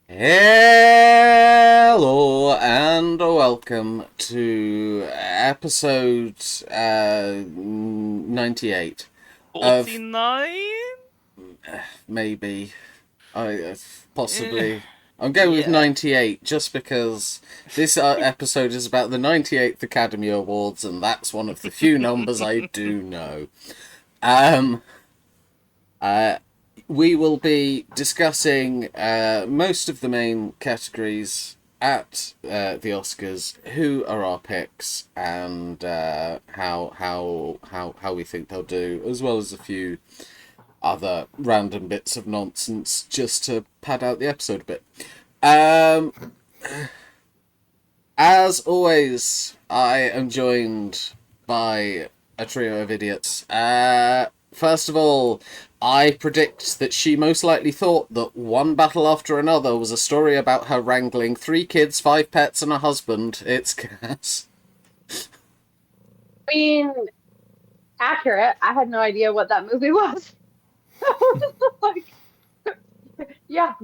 Hello and welcome to episode 98 of 49? maybe possibly. Eh, I'm going with yeah. 98 just because this episode is about the 98th Academy Awards, and that's one of the few numbers I do know. Um, uh, we will be discussing most of the main categories at the Oscars, who are our picks, and how we think they'll do, as well as a few other random bits of nonsense just to pad out the episode a bit. Um, as always, I am joined by a trio of idiots. First of all, I predict that she most likely thought that One Battle After Another was a story about her wrangling 3 kids, 5 pets, and a husband. It's Cass. I mean, accurate. I had no idea what that movie was. Like, yeah,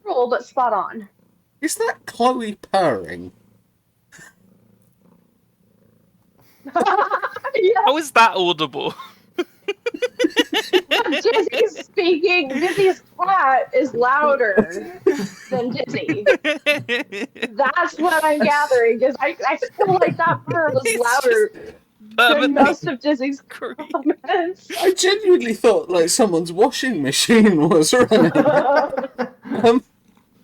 roll, but spot on. Is that Chloe purring? Yeah, How is that audible? Dizzy's speaking. Dizzy's cat is louder than Dizzy. That's what I'm gathering, because I feel like that purr was It's louder than permanently most of Dizzy's creepy. comments. I genuinely thought like someone's washing machine was running.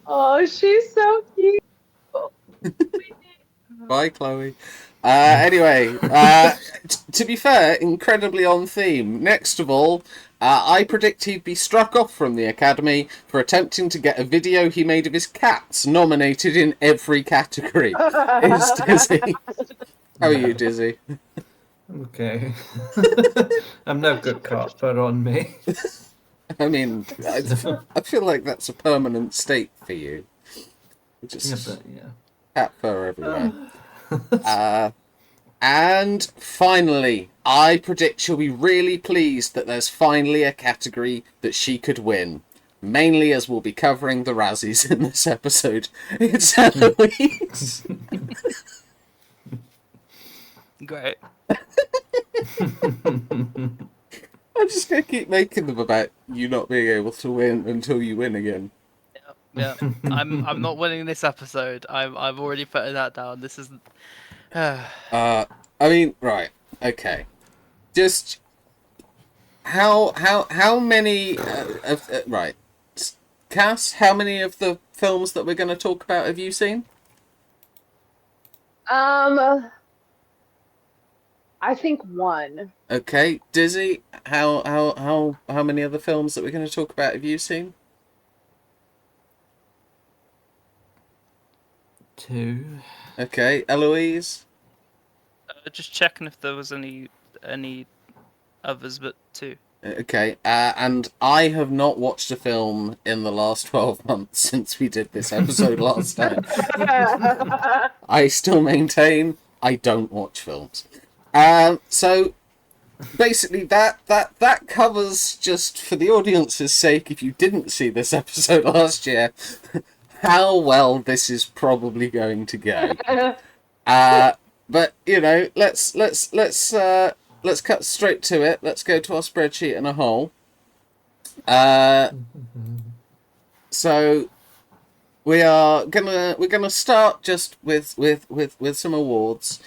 Oh, she's so cute. Bye, Chloe. Anyway, to be fair, incredibly on theme. Next of all, I predict he'd be struck off from the Academy for attempting to get a video he made of his cats nominated in every category. Is Dizzy? How are you, Dizzy? Okay. I'm no good cop, but on me. I mean, I feel like that's a permanent state for you. Just cat fur everywhere. And finally, I predict she'll be really pleased that there's finally a category that she could win. Mainly as we'll be covering the Razzies in this episode. It's Eloise. Great. I'm just going to keep making them about you not being able to win until you win again. Yeah. I'm not winning this episode. I'm already putting that down. This isn't. I mean, right, okay. Just how many right, Cass? How many of the films that we're going to talk about have you seen? I think one. Okay, Dizzy. How many other films that we're going to talk about have you seen? 2. Okay, Eloise. Just checking if there was any others, but 2. Okay, and I have not watched a film in the last 12 months since we did this episode last time. I still maintain I don't watch films. So basically that covers, just for the audience's sake, if you didn't see this episode last year, how well this is probably going to go. But you know, let's cut straight to it. Let's go to our spreadsheet in a whole. So we're gonna start just with some awards.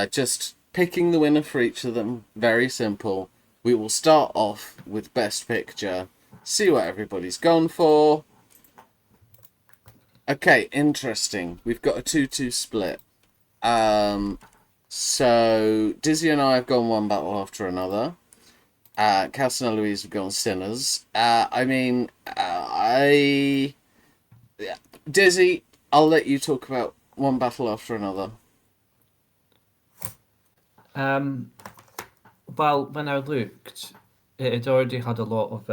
Just picking the winner for each of them. Very simple. We will start off with Best Picture. See what everybody's gone for. Okay, interesting. We've got a 2-2 split. So Dizzy and I have gone One Battle After Another. Cass and Eloise have gone Sinners. Dizzy, I'll let you talk about One Battle After Another. Well, when I looked, it had already had a lot of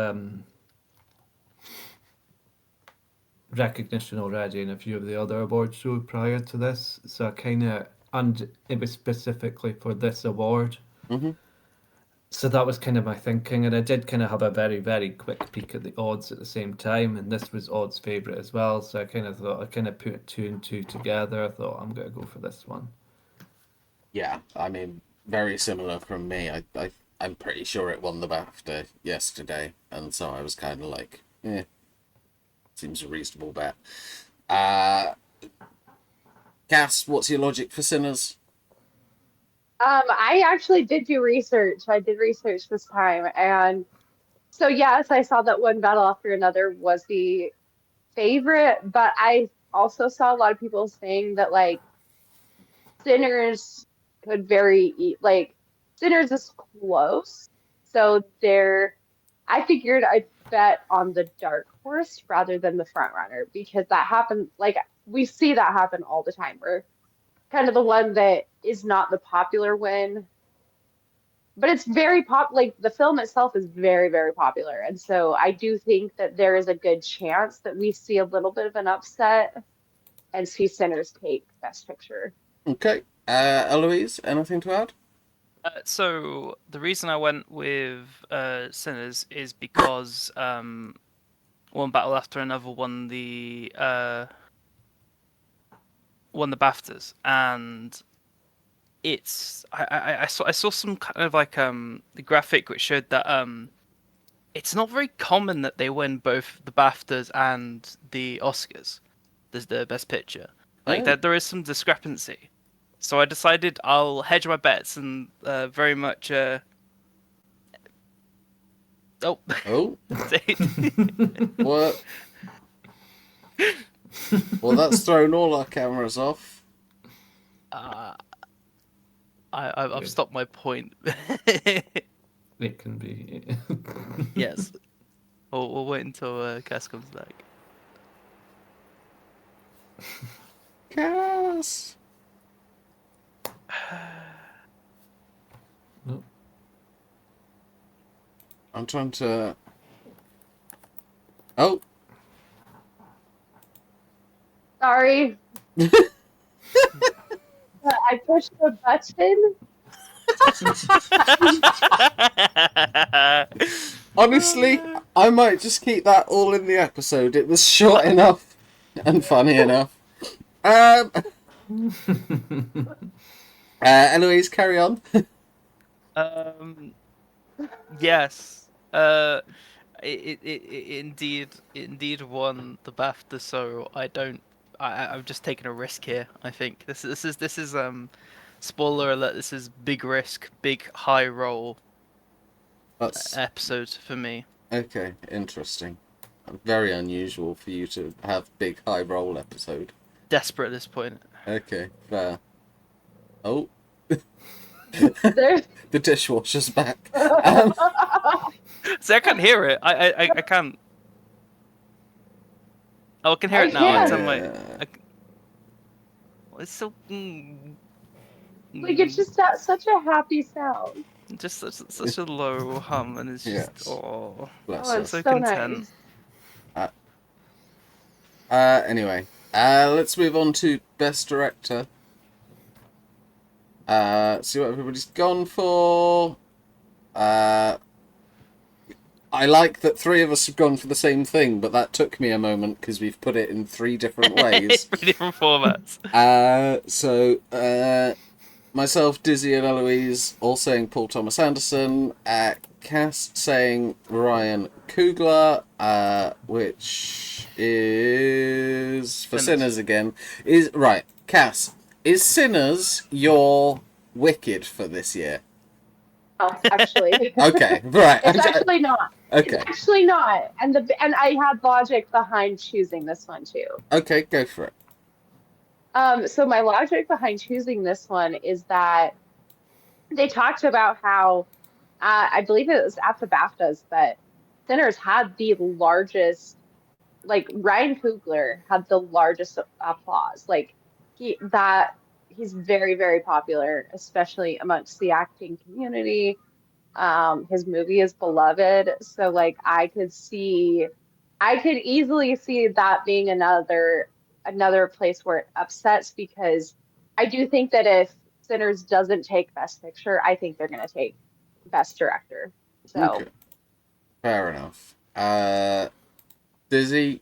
recognition already in a few of the other award shows prior to this, so I kind of, and it was specifically for this award. Mm-hmm. So that was kind of my thinking, and I did kind of have a very, very quick peek at the odds at the same time, and this was odds favorite as well. So I kind of thought I kind of put two and two together. I thought I'm gonna go for this one. Yeah, I mean, very similar from me. I'm pretty sure it won the BAFTA yesterday, and so I was kind of like, seems a reasonable bet. Cass, what's your logic for Sinners? I actually did do research. I did research this time, and so yes, I saw that One Battle After Another was the favorite, but I also saw a lot of people saying that like Sinners could like Sinners is close. So I figured I'd bet on the dark horse rather than the front runner because that happens like we see that happen all the time. Where kind of the one that is not the popular win, but it's very like the film itself is very, very popular. And so I do think that there is a good chance that we see a little bit of an upset and see Sinners take Best Picture. Okay. Eloise, anything to add? So the reason I went with Sinners is because One Battle After Another won the BAFTAs, and I saw some kind of like the graphic which showed that it's not very common that they win both the BAFTAs and the Oscars. There's the Best Picture. Like there is some discrepancy. So I decided I'll hedge my bets and very much. Oh. Oh. What? Well, that's thrown all our cameras off. I've stopped my point. It can be. Yes. We'll wait until Cass comes back. Cass. No. I'm trying to. Oh. Sorry. I pushed the button. Honestly, I might just keep that all in the episode. It was short enough and funny enough. Eloise, carry on. Yes. It indeed won the BAFTA, so I'm just taking a risk here. I think this is spoiler alert. This is big risk, big high roll. That's episode for me. Okay, interesting. Very unusual for you to have big high roll episode. Desperate at this point. Okay, fair. Oh. There's... The dishwasher's back. See, I can't hear it. I can't. Oh, I can hear it now. It's on my. It's so. Like it's just such a happy sound. Just such a low hum, and it's just It's so so content. Nice. Anyway, let's move on to Best Director. See what everybody's gone for. I like that three of us have gone for the same thing, but that took me a moment because we've put it in three different ways. Three different formats. Myself, Dizzy, and Eloise all saying Paul Thomas Anderson. Cass saying Ryan Coogler, which is for Sinners again. Right, Cass, is Sinners your Wicked for this year? Oh, actually. Okay, right. It's actually not. Okay. It's actually not. And I had logic behind choosing this one too. Okay, go for it. So my logic behind choosing this one is that they talked about how I believe it was at the BAFTAs that Sinners had the largest, like Ryan Coogler had the largest applause. Like he's very, very popular, especially amongst the acting community. His movie is beloved, so like I could easily see that being another place where it upsets because I do think that if Sinners doesn't take Best Picture, I think they're going to take Best Director. So Okay. Fair enough. Dizzy,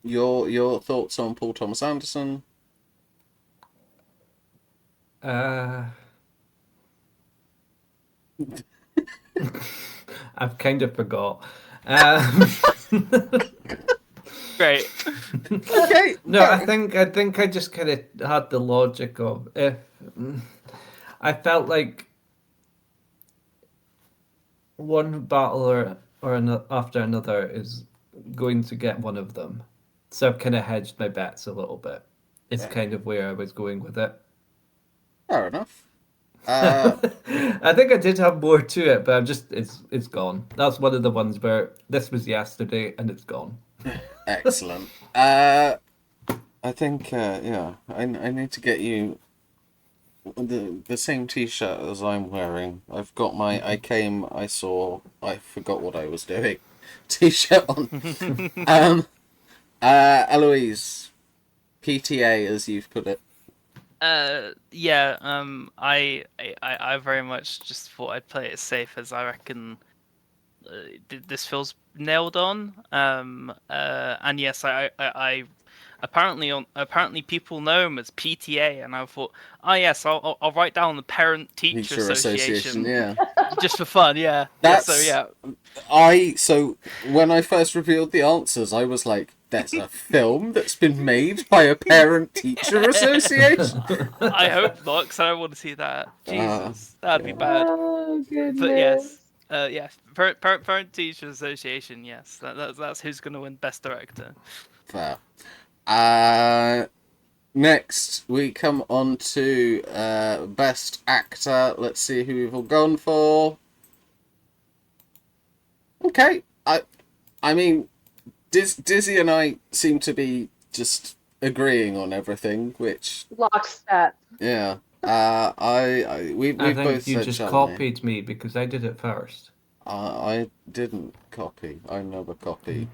your thoughts on Paul Thomas Anderson? I've kind of forgot. Um, Great. Okay. no, I think I just kind of had the logic of if I felt like one battler after another is going to get one of them, so I've kind of hedged my bets a little bit. It's Yeah. kind of where I was going with it. Fair enough. I think I did have more to it, but I'm just it's gone. That's one of the ones where this was yesterday and it's gone. Excellent. I think yeah, I need to get you the same T-shirt as I'm wearing. I've got my I came, I saw, I forgot what I was doing T-shirt on. Eloise, PTA as you've put it. Yeah. I very much just thought I'd play it safe, as I reckon this feels nailed on. And yes, I apparently people know him as PTA, and I thought, oh yes, I'll write down the Parent Teacher Teacher Association, Association yeah. just for fun. Yeah. That's So so when I first revealed the answers, I was like, "There's a film that's been made by a parent-teacher association." I hope not, because I don't want to see that. Jesus, that'd be bad. oh But goodness. yes, Parent Teacher Association. Yes, that's who's going to win Best Director. Fair. Next we come on to Best Actor. Let's see who we've all gone for. Okay, I mean, Dizzy and I seem to be just agreeing on everything, which Lockstep. yeah. We've I both think you said just Chalamet. copied me because I did it first. I didn't copy. I never copy.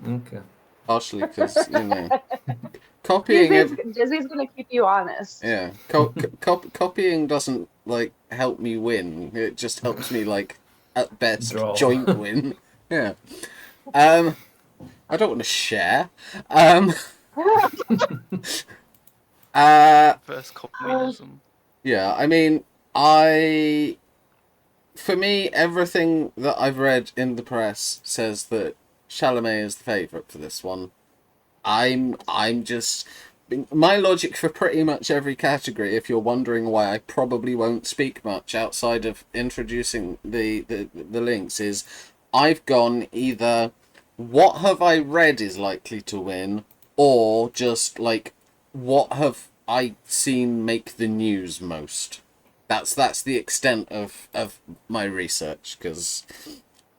Okay. Partially because copying. Disney's gonna keep you honest. Yeah, copying doesn't like help me win. It just helps me like at best Draw. joint win. Yeah. I don't want to share. Uh, First communism. yeah. I mean, for me, everything that I've read in the press says that Chalamet is the favourite for this one. I'm just my logic for pretty much every category. If you're wondering why I probably won't speak much outside of introducing the links, is I've gone either what have I read is likely to win, or just like what have I seen make the news most. That's the extent of my research, because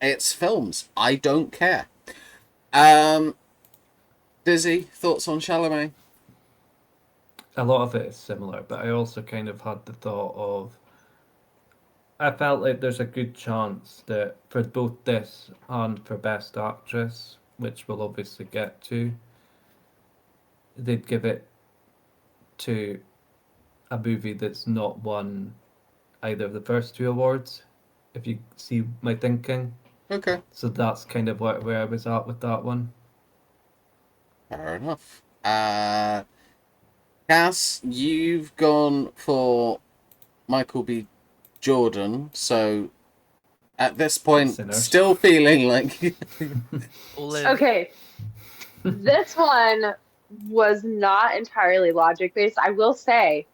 it's films. I don't care. Dizzy, thoughts on Chalamet? A lot of it is similar, but I also kind of had the thought of I felt like there's a good chance that for both this and for Best Actress, which we'll obviously get to, they'd give it to a movie that's not won either of the first two awards, if you see my thinking. Okay. So that's kind of where I was at with that one. Fair enough. Cass, you've gone for Michael B. Jordan, so at this point, Sinners. still feeling like All in. Okay, this one was not entirely logic based. I will say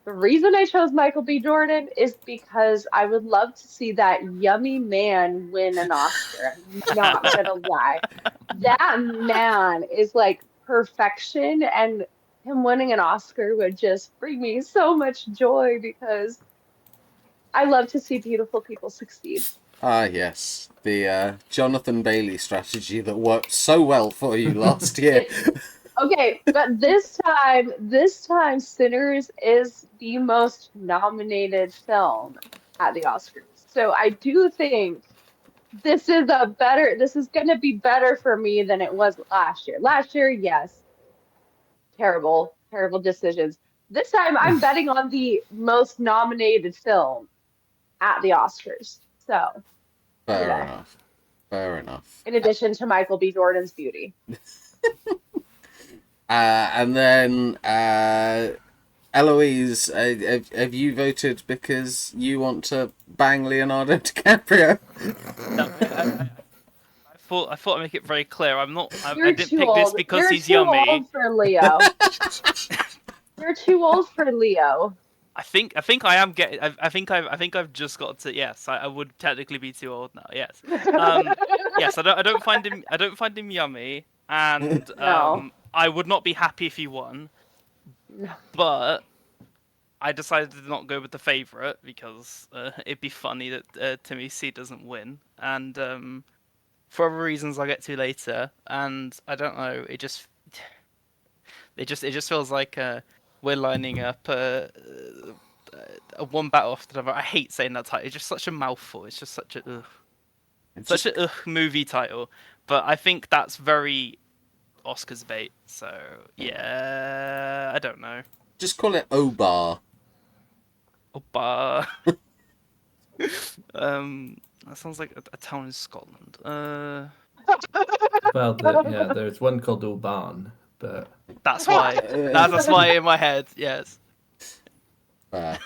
the reason I chose Michael B. Jordan is because I would love to see that yummy man win an Oscar. I'm not gonna lie. That man is like perfection, and him winning an Oscar would just bring me so much joy because I love to see beautiful people succeed. yes, the Jonathan Bailey strategy that worked so well for you last year. Okay, but this time, Sinners is the most nominated film at the Oscars. So I do think this is going to be better for me than it was last year. Last year, yes, terrible, terrible decisions. This time, I'm betting on the most nominated film at the Oscars. So, Fair know, enough. Fair enough. in addition to Michael B. Jordan's beauty. And then Eloise, have you voted because you want to bang Leonardo DiCaprio? No, I thought I'd make it very clear. I You're didn't too pick old. this because You're he's too yummy. old for Leo. You're too old for Leo. I think I am getting. I think I've just got to. Yes, I would technically be too old now. Yes. Yes. I don't find him. I don't find him yummy, and No. I would not be happy if he won. No. But I decided to not go with the favorite because it'd be funny that Timmy C doesn't win, and for other reasons I'll get to later. And I don't know. It just feels like we're lining up a one battle after another. I hate saying that title. It's just such a mouthful. It's just such a movie title. But I think that's very Oscars bait. So yeah, I don't know. Just call it Obar. Opa. That sounds like a town in Scotland. Well, there's one called Oban, but That's why. That's why in my head. Yes. Fair.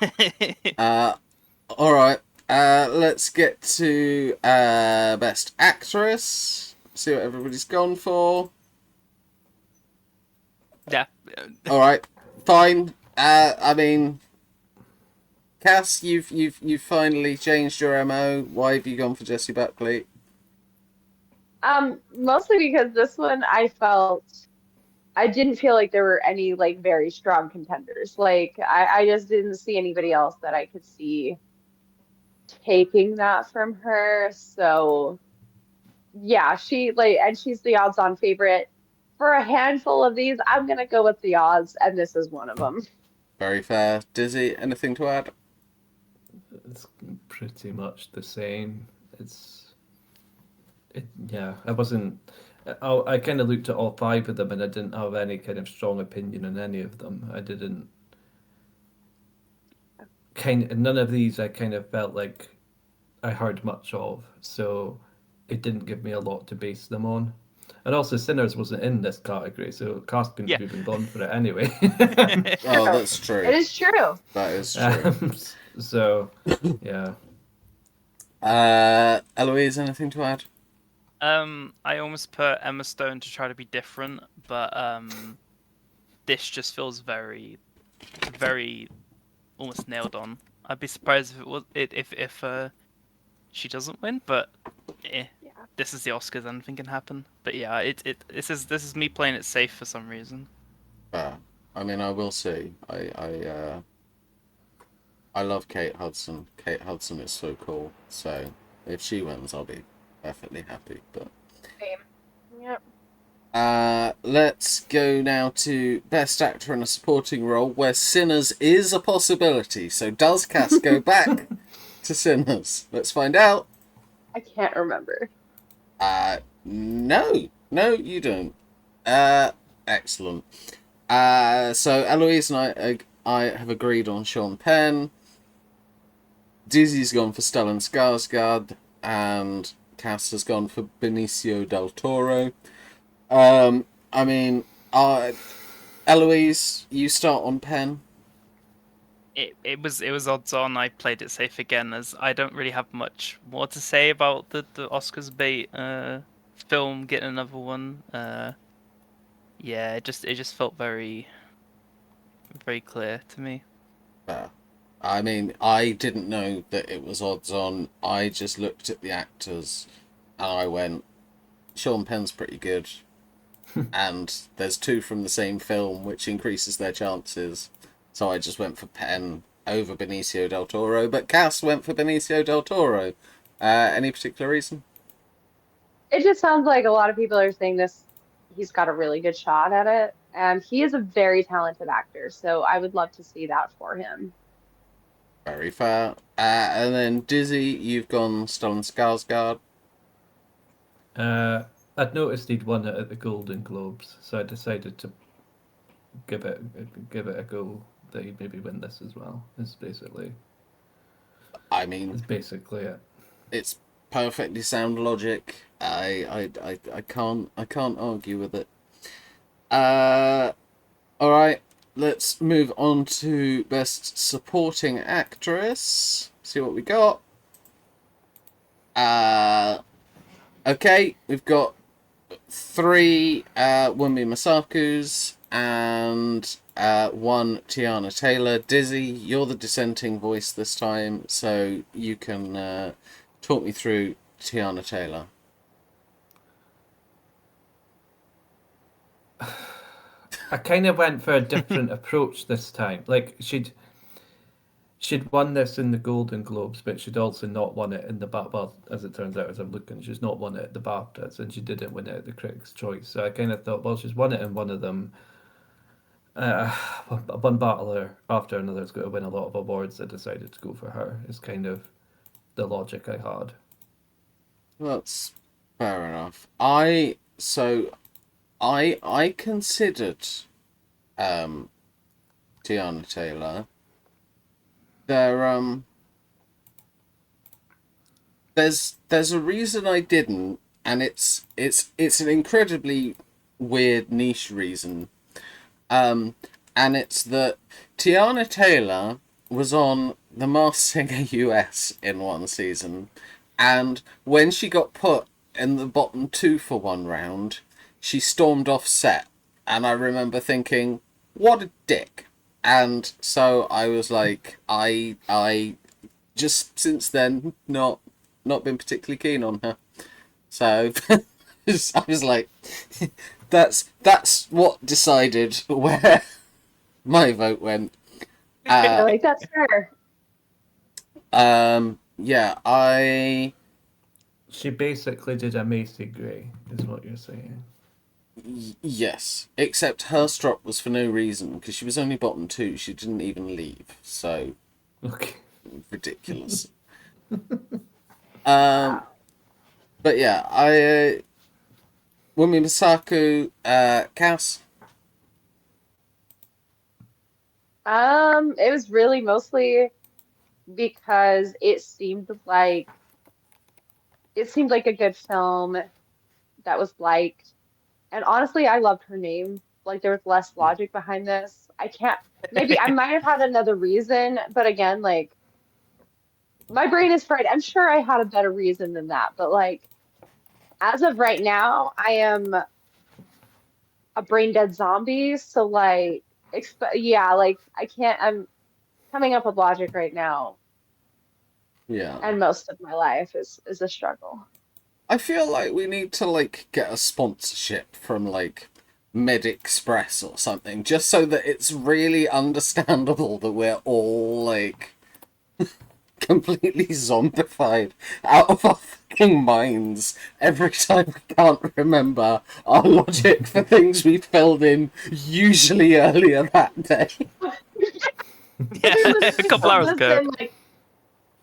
All right. Let's get to Best Actress. See what everybody's gone for. Yeah. All right. Fine. I mean, Cass, you've finally changed your MO. Why have you gone for Jessie Buckley? Mostly because this one I didn't feel like there were any like very strong contenders. Like I just didn't see anybody else that I could see taking that from her. So yeah, she's the odds-on favorite. For a handful of these, I'm gonna go with the odds, and this is one of them. Very fair. Dizzy, anything to add? it's pretty much the same. Yeah, I wasn't. I kind of looked at all five of them, and I didn't have any kind of strong opinion on any of them. I didn't. None of these I kind of felt like I heard much of, so it didn't give me a lot to base them on. And also, Sinners wasn't in this category, so Cast couldn't have even gone for it anyway. Oh, that's true. It is true. That is true. So, yeah. Eloise, anything to add? I almost put Emma Stone to try to be different, but this just feels very, very almost nailed on. I'd be surprised if it was if she doesn't win, but Yeah. this is the Oscars. Anything can happen. But yeah, this is me playing it safe for some reason. I mean, I will see. I love Kate Hudson. Kate Hudson is so cool. So if she wins, I'll be perfectly happy. But Same. Yep. let's go now to Best Actor in a Supporting Role, where Sinners is a possibility. So does Cass go back to Sinners? Let's find out. I can't remember. No, you don't. Excellent. So Eloise and I have agreed on Sean Penn. Dizzy's gone for Stellan Skarsgård, and Cass has gone for Benicio del Toro. I mean, Eloise, you start on Penn. It was odds on. I played it safe again, as I don't really have much more to say about the Oscars bait film getting another one. Yeah, it just felt very, very clear to me. I mean, I didn't know that it was odds on. I just looked at the actors and I went, Sean Penn's pretty good. And there's two from the same film, which increases their chances. So I just went for Penn over Benicio del Toro. But Cass went for Benicio del Toro. Any particular reason? It just sounds like a lot of people are saying this. He's got a really good shot at it, and he is a very talented actor. So I would love to see that for him. Very fair. And then Dizzy, you've gone Stellan Skarsgård. I'd noticed he'd won it at the Golden Globes, so I decided to give it a go that he'd maybe win this as well. Is basically I mean, That's basically it. it's perfectly sound logic. I can't argue with it. All right, let's move on to Best Supporting Actress. See what we got. Okay, we've got 3 Wunmi Masakus and 1 Tiana Taylor. Dizzy, you're the dissenting voice this time, so you can talk me through Tiana Taylor. I kind of went for a different approach this time. Like she'd won this in the Golden Globes, but she'd also not won it in the well, as it turns out, as I'm looking, she's not won it at the BAFTAs, and she didn't win it at the Critics' Choice. So I kind of thought, well, she's won it in one of them. One battler after another is going to win a lot of awards. I decided to go for her. Is kind of the logic I had. That's fair enough. I considered Tiana Taylor. There's a reason I didn't, and it's an incredibly weird niche reason. And it's that Tiana Taylor was on The Masked Singer US in one season, and when she got put in the bottom 2 for one round, she stormed off set, and I remember thinking, what a dick. And so I was like, I just since then not been particularly keen on her. So I was like, that's what decided where my vote went. Like that's fair. Yeah, She basically did a Macy Gray, is what you're saying. Yes, except her strop was for no reason because she was only bottom 2. She didn't even leave, so Okay. ridiculous. But yeah, Wunmi Masaku, Cass. It was really mostly because it seemed like a good film that was liked. And honestly, I loved her name. Like there was less logic behind this. I can't, maybe I might have had another reason, but again, like my brain is fried. I'm sure I had a better reason than that, but like as of right now, I am a brain dead zombie. So like, yeah, like I can't. I'm coming up with logic right now, Yeah. and most of my life is a struggle. I feel like we need to like get a sponsorship from like Med Express or something, just so that it's really understandable that we're all like completely zombified out of our fucking minds every time we can't remember our logic for things we filled in usually earlier that day. Yeah, a couple hours ago. Like,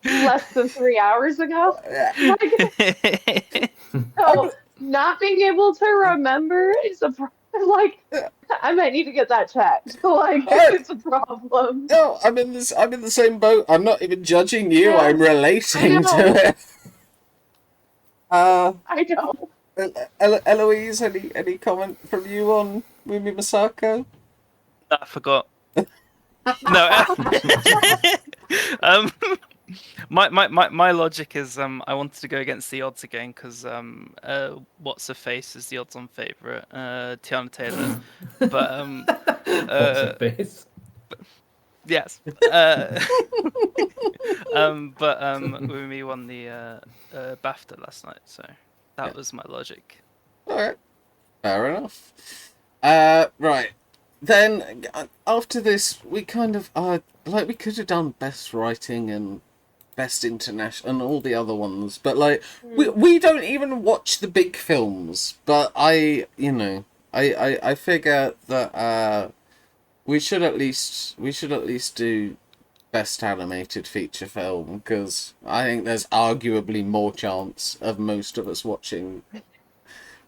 less than 3 hours ago. Like, so not being able to remember is a like. I might need to get that checked. Like, it's a problem. No, I'm in the same boat. I'm not even judging you. Yeah, I'm relating to it. I know. Eloise, any comment from you on Wunmi Masako? I forgot. No. My logic is I wanted to go against the odds again because what's her face is the odds-on favourite, Tiana Taylor, but What's her face? yes, but Wunmi won the BAFTA last night, so that was my logic. All right, fair enough. Right. Then after this, we kind of like we could have done best writing and best international and all the other ones, but like we don't even watch the big films. But I figure that we should at least do best animated feature film because I think there's arguably more chance of most of us watching.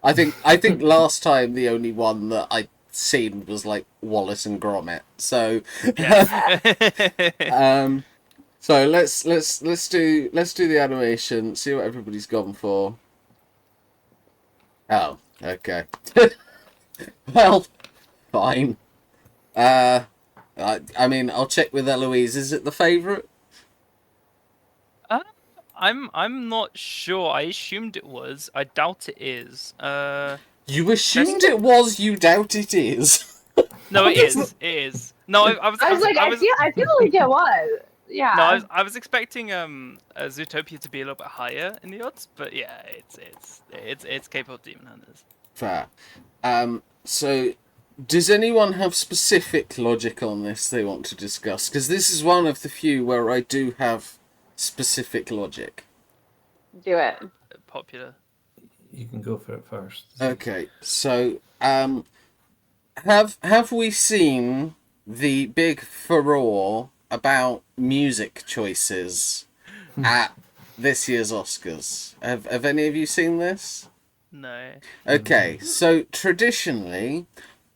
I think last time the only one that I seen was like Wallace and Gromit. So So let's do the animation. See what everybody's gone for. Oh, okay. Well, fine. I mean, I'll check with Eloise. Is it the favourite? I'm not sure. I assumed it was. I doubt it is. You assumed it was. You doubt it is. No, it is. It is. No, I was like, I feel like it was. Yeah. No, I was expecting Zootopia to be a little bit higher in the odds, but yeah, it's K-pop Demon Hunters. Fair. So, does anyone have specific logic on this they want to discuss? Because this is one of the few where I do have specific logic. Do it. Popular. You can go for it first. Okay, so have we seen the big furore about music choices at this year's Oscars? Have any of you seen this? No. Okay, so traditionally,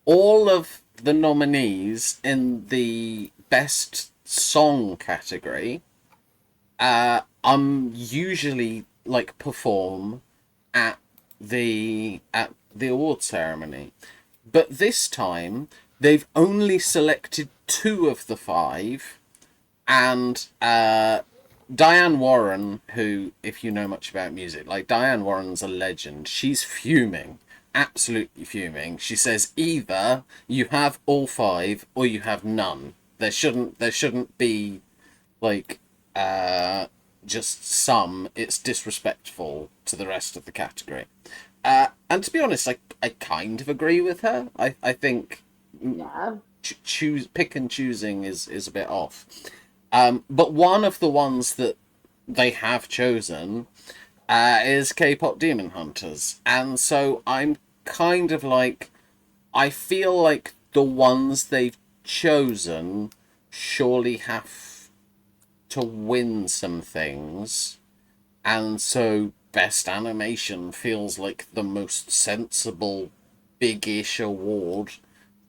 all of the nominees in the best song category usually like perform at the award ceremony. But this time they've only selected 2 of the 5, and Diane Warren, who, if you know much about music, like, Diane Warren's a legend. She's fuming, absolutely fuming. She says either you have all 5 or you have none. There shouldn't be like just some. It's disrespectful to the rest of the category. And to be honest, I kind of agree with her. I think Yeah. pick and choosing is a bit off. But one of the ones that they have chosen is K-pop Demon Hunters, and so I'm kind of like, I feel like the ones they've chosen surely have to win some things, and so Best Animation feels like the most sensible, big-ish award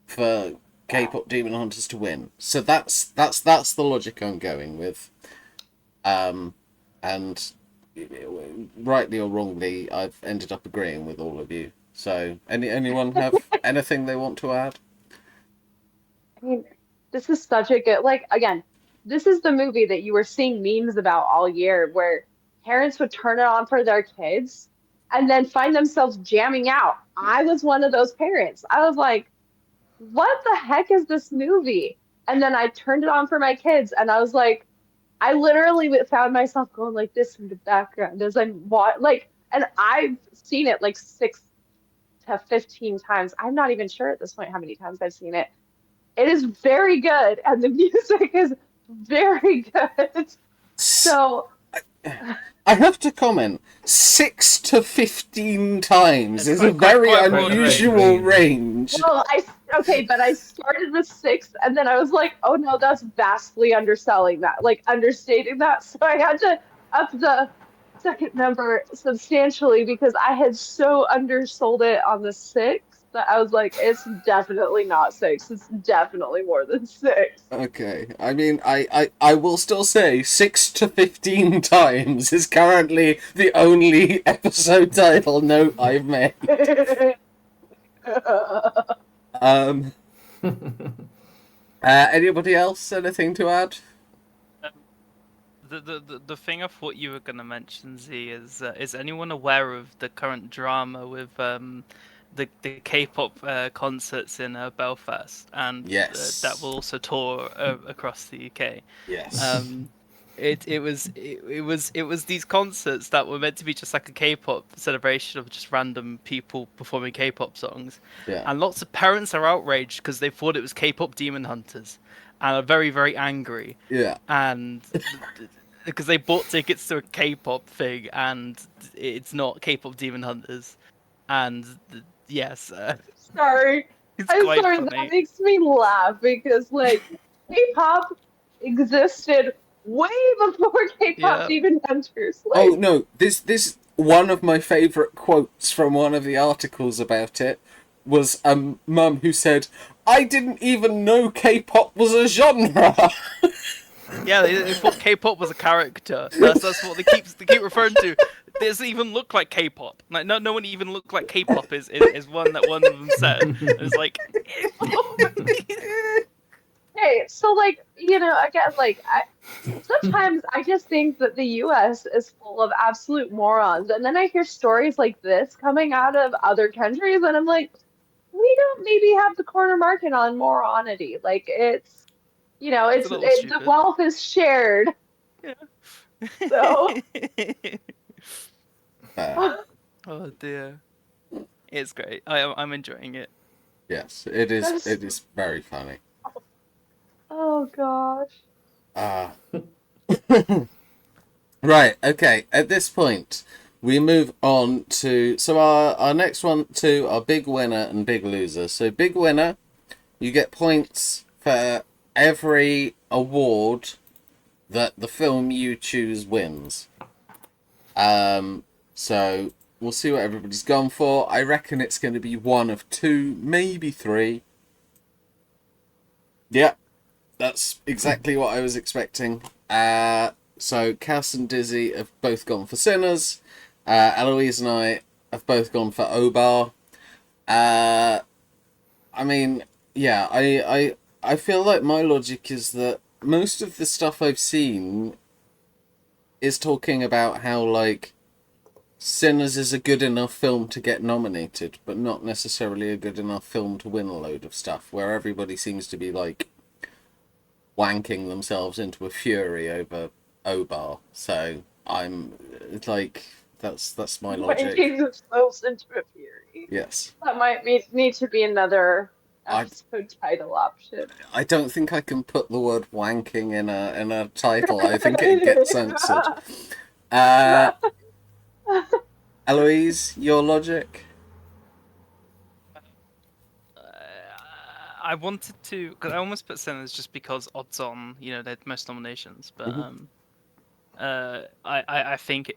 for K-pop Demon Hunters to win. So that's the logic I'm going with. And rightly or wrongly, I've ended up agreeing with all of you. So anyone have anything they want to add? I mean, this is such a good, like, again, this is the movie that you were seeing memes about all year, where parents would turn it on for their kids and then find themselves jamming out. I was one of those parents. I was like, what the heck is this movie? And then I turned it on for my kids, and I was like, I literally found myself going like this in the background as I'm like, and I've seen it like 6 to 15 times. I'm not even sure at this point how many times I've seen it. It is very good, and the music is very good. So I have to comment, 6 to 15 times is a very quite unusual range. well, but I started with 6, and then I was like, oh no, that's vastly underselling that, like understating that. So I had to up the second number substantially because I had so undersold it on the 6 that I was like, it's definitely not 6. It's definitely more than 6. Okay, I mean, I will still say 6 to 15 times is currently the only episode title note I've made. Anybody else? Anything to add? The thing I thought you were gonna mention, Z, is anyone aware of the current drama with the K-pop concerts in Belfast, and Yes. that will also tour across the UK. Yes. It was these concerts that were meant to be just like a K-pop celebration of just random people performing K-pop songs, Yeah. and lots of parents are outraged because they thought it was K-pop Demon Hunters, and are very, very angry, Yeah. and because they bought tickets to a K-pop thing and it's not K-pop Demon Hunters, and yes, Sorry. it's I'm quite sorry, funny. that makes me laugh because, like, K-pop existed way before K-pop Yeah. Demon Hunters. Like, Oh no, this one of my favourite quotes from one of the articles about it was mum who said, "I didn't even know K-pop was a genre." Yeah, they thought K-pop was a character. That's what they keep referring to. Does it even look like K-pop? Like no one even looked like K-pop is one that one of them said. It's like Hey, so like, again, like sometimes I just think that the US is full of absolute morons. And then I hear stories like this coming out of other countries, and I'm like, we don't maybe have the corner market on moronity. Like it's a little the stupid. wealth is shared. Yeah. So Oh dear. It's great. I'm enjoying it. Yes, it is. That's- It is very funny. oh gosh. Right. Okay. At this point, we move on to our next one to our big winner and big loser. So big winner, you get points for every award that the film you choose wins. So we'll see what everybody's gone for. I reckon it's going to be one of two, maybe three. Yeah, that's exactly what I was expecting. So Cass and Dizzy have both gone for Sinners. Eloise and I have both gone for Obar. I mean, yeah, I feel like my logic is that most of the stuff I've seen is talking about how, like, Sinners is a good enough film to get nominated, but not necessarily a good enough film to win a load of stuff, where everybody seems to be, like, wanking themselves into a fury over Obar. So I'm like, that's my logic. Wanking themselves into a fury. Yes. That might need to be another episode title option. I don't think I can put the word wanking in a title. I think it gets censored. Eloise, your logic? I wanted to, because I almost put Sinners just because odds on, they had most nominations. But I think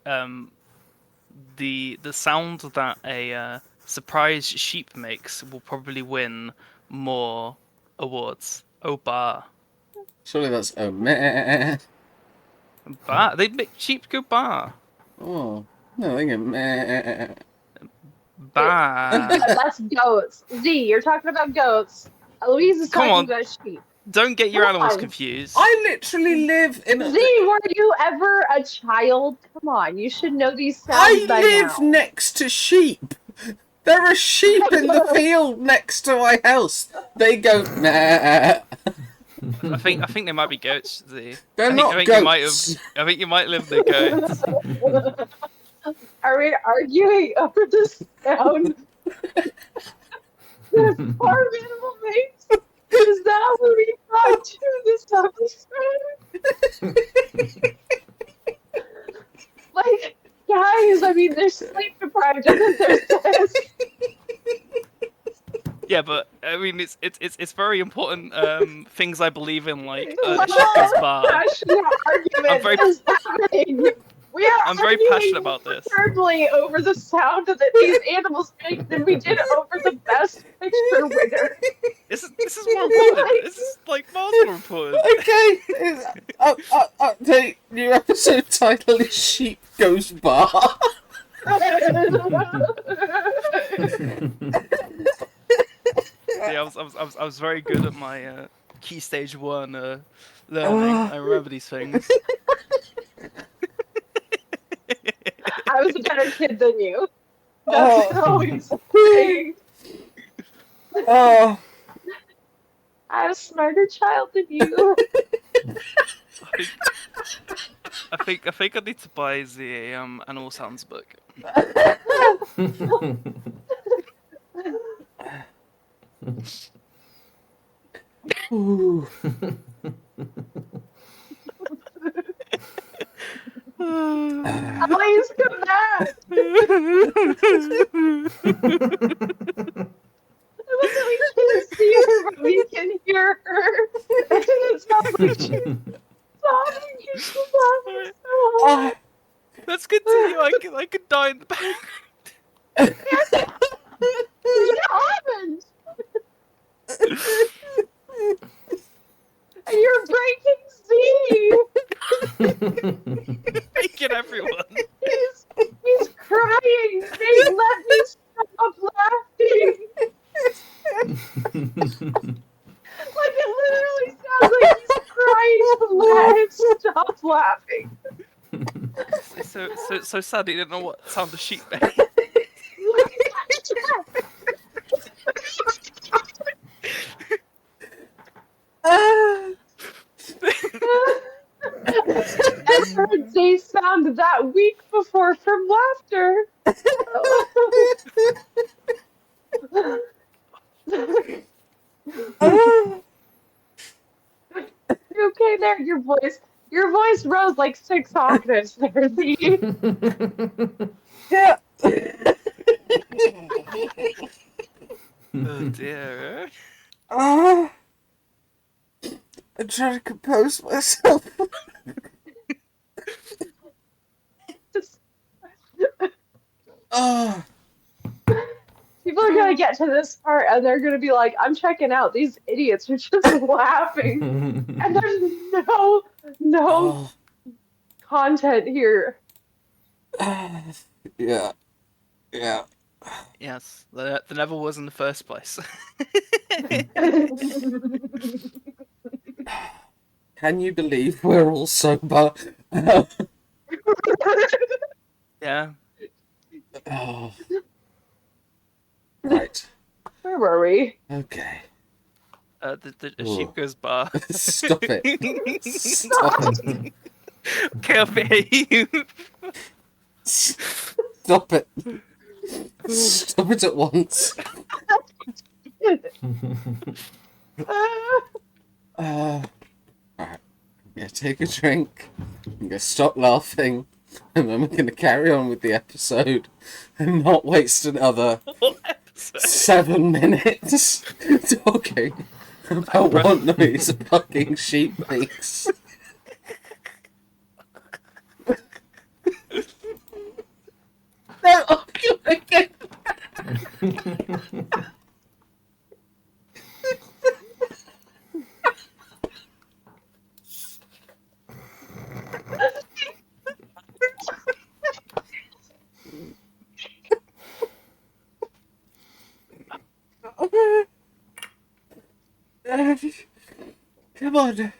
the sound that a surprise sheep makes will probably win more awards. Oh, bar. Surely that's oh meh. Bar. They make sheep go bar. Oh no, they go meh. Bar. That's goats. Z, you're talking about goats. Louise is Come talking on. about sheep. Don't get your Come animals on. confused. I literally live in a. Z, were you ever a child? Come on, you should know these sounds I by live now. next to sheep. There are sheep in the field next to my house. They go meh. I think they might be goats. Z. They're I not think goats. I think you might live near goats. Are we arguing over the sound that a farm animal makes? Is that what we brought to this episode? Like, guys, I mean, they're sleep deprived, and then there's this. Yeah, but I mean, it's very important things I believe in, like What Shika's bar. passionate argument I'm very- is happening? We are I'm very arguing passionate about this. internally over the sound that these animals make than we did over the best picture winner. This is more important. This is like miles more important. Okay. Update. New episode title is Sheep Goes Bar. Yeah, I was very good at my key stage 1 learning. I remember these things. I was a better kid than you. Oh. That's always saying. Oh. I'm a smarter child than you. I think I need to buy the Animal Sounds book. Ooh. Please come back. We can't see her, but we can hear her. And it sounds like she's sobbing. She's sobbing so hard. Let's continue. I could die in the background. What happened? You're breaking Steve. everyone. He's crying. They let me stop laughing. Like it literally sounds like he's crying to let him stop laughing. So sad he didn't know what sound the sheep made. I heard they sound that weak before from laughter. You okay there? Your voice rose like 6 octaves there, Z. Yeah. Oh dear. I'm trying to compose myself. Oh. People are gonna get to this part and they're gonna be like, I'm checking out. These idiots are just laughing. And there's no Oh. content here. Yeah. Yes, there never was in the first place. Can you believe we're all sober? Yeah. Oh. Right. Where were we? Okay. The Ooh. sheep goes bar. Stop it. Stop it. Okay, I'll pay you. Stop it. Stop it at once. Alright. I'm gonna take a drink. I'm gonna stop laughing. And then we're gonna carry on with the episode and not waste another 7 minutes talking about what noise a fucking sheep makes. No, I'm gonna get Come on.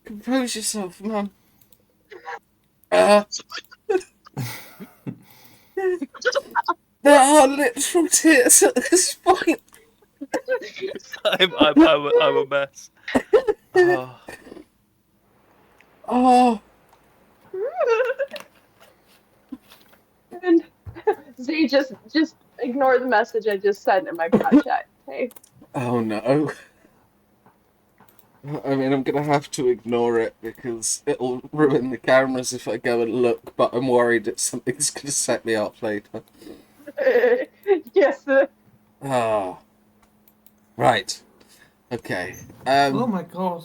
Compose yourself, Mum. There are literal tears at this point. I'm a mess. Oh. Oh. And Z, just ignore the message I just sent in my pod chat. Okay. Oh no. I mean, I'm gonna have to ignore it because it'll ruin the cameras if I go and look, but I'm worried that something's gonna set me up later. Yes. Oh. Right. Okay. Oh my god.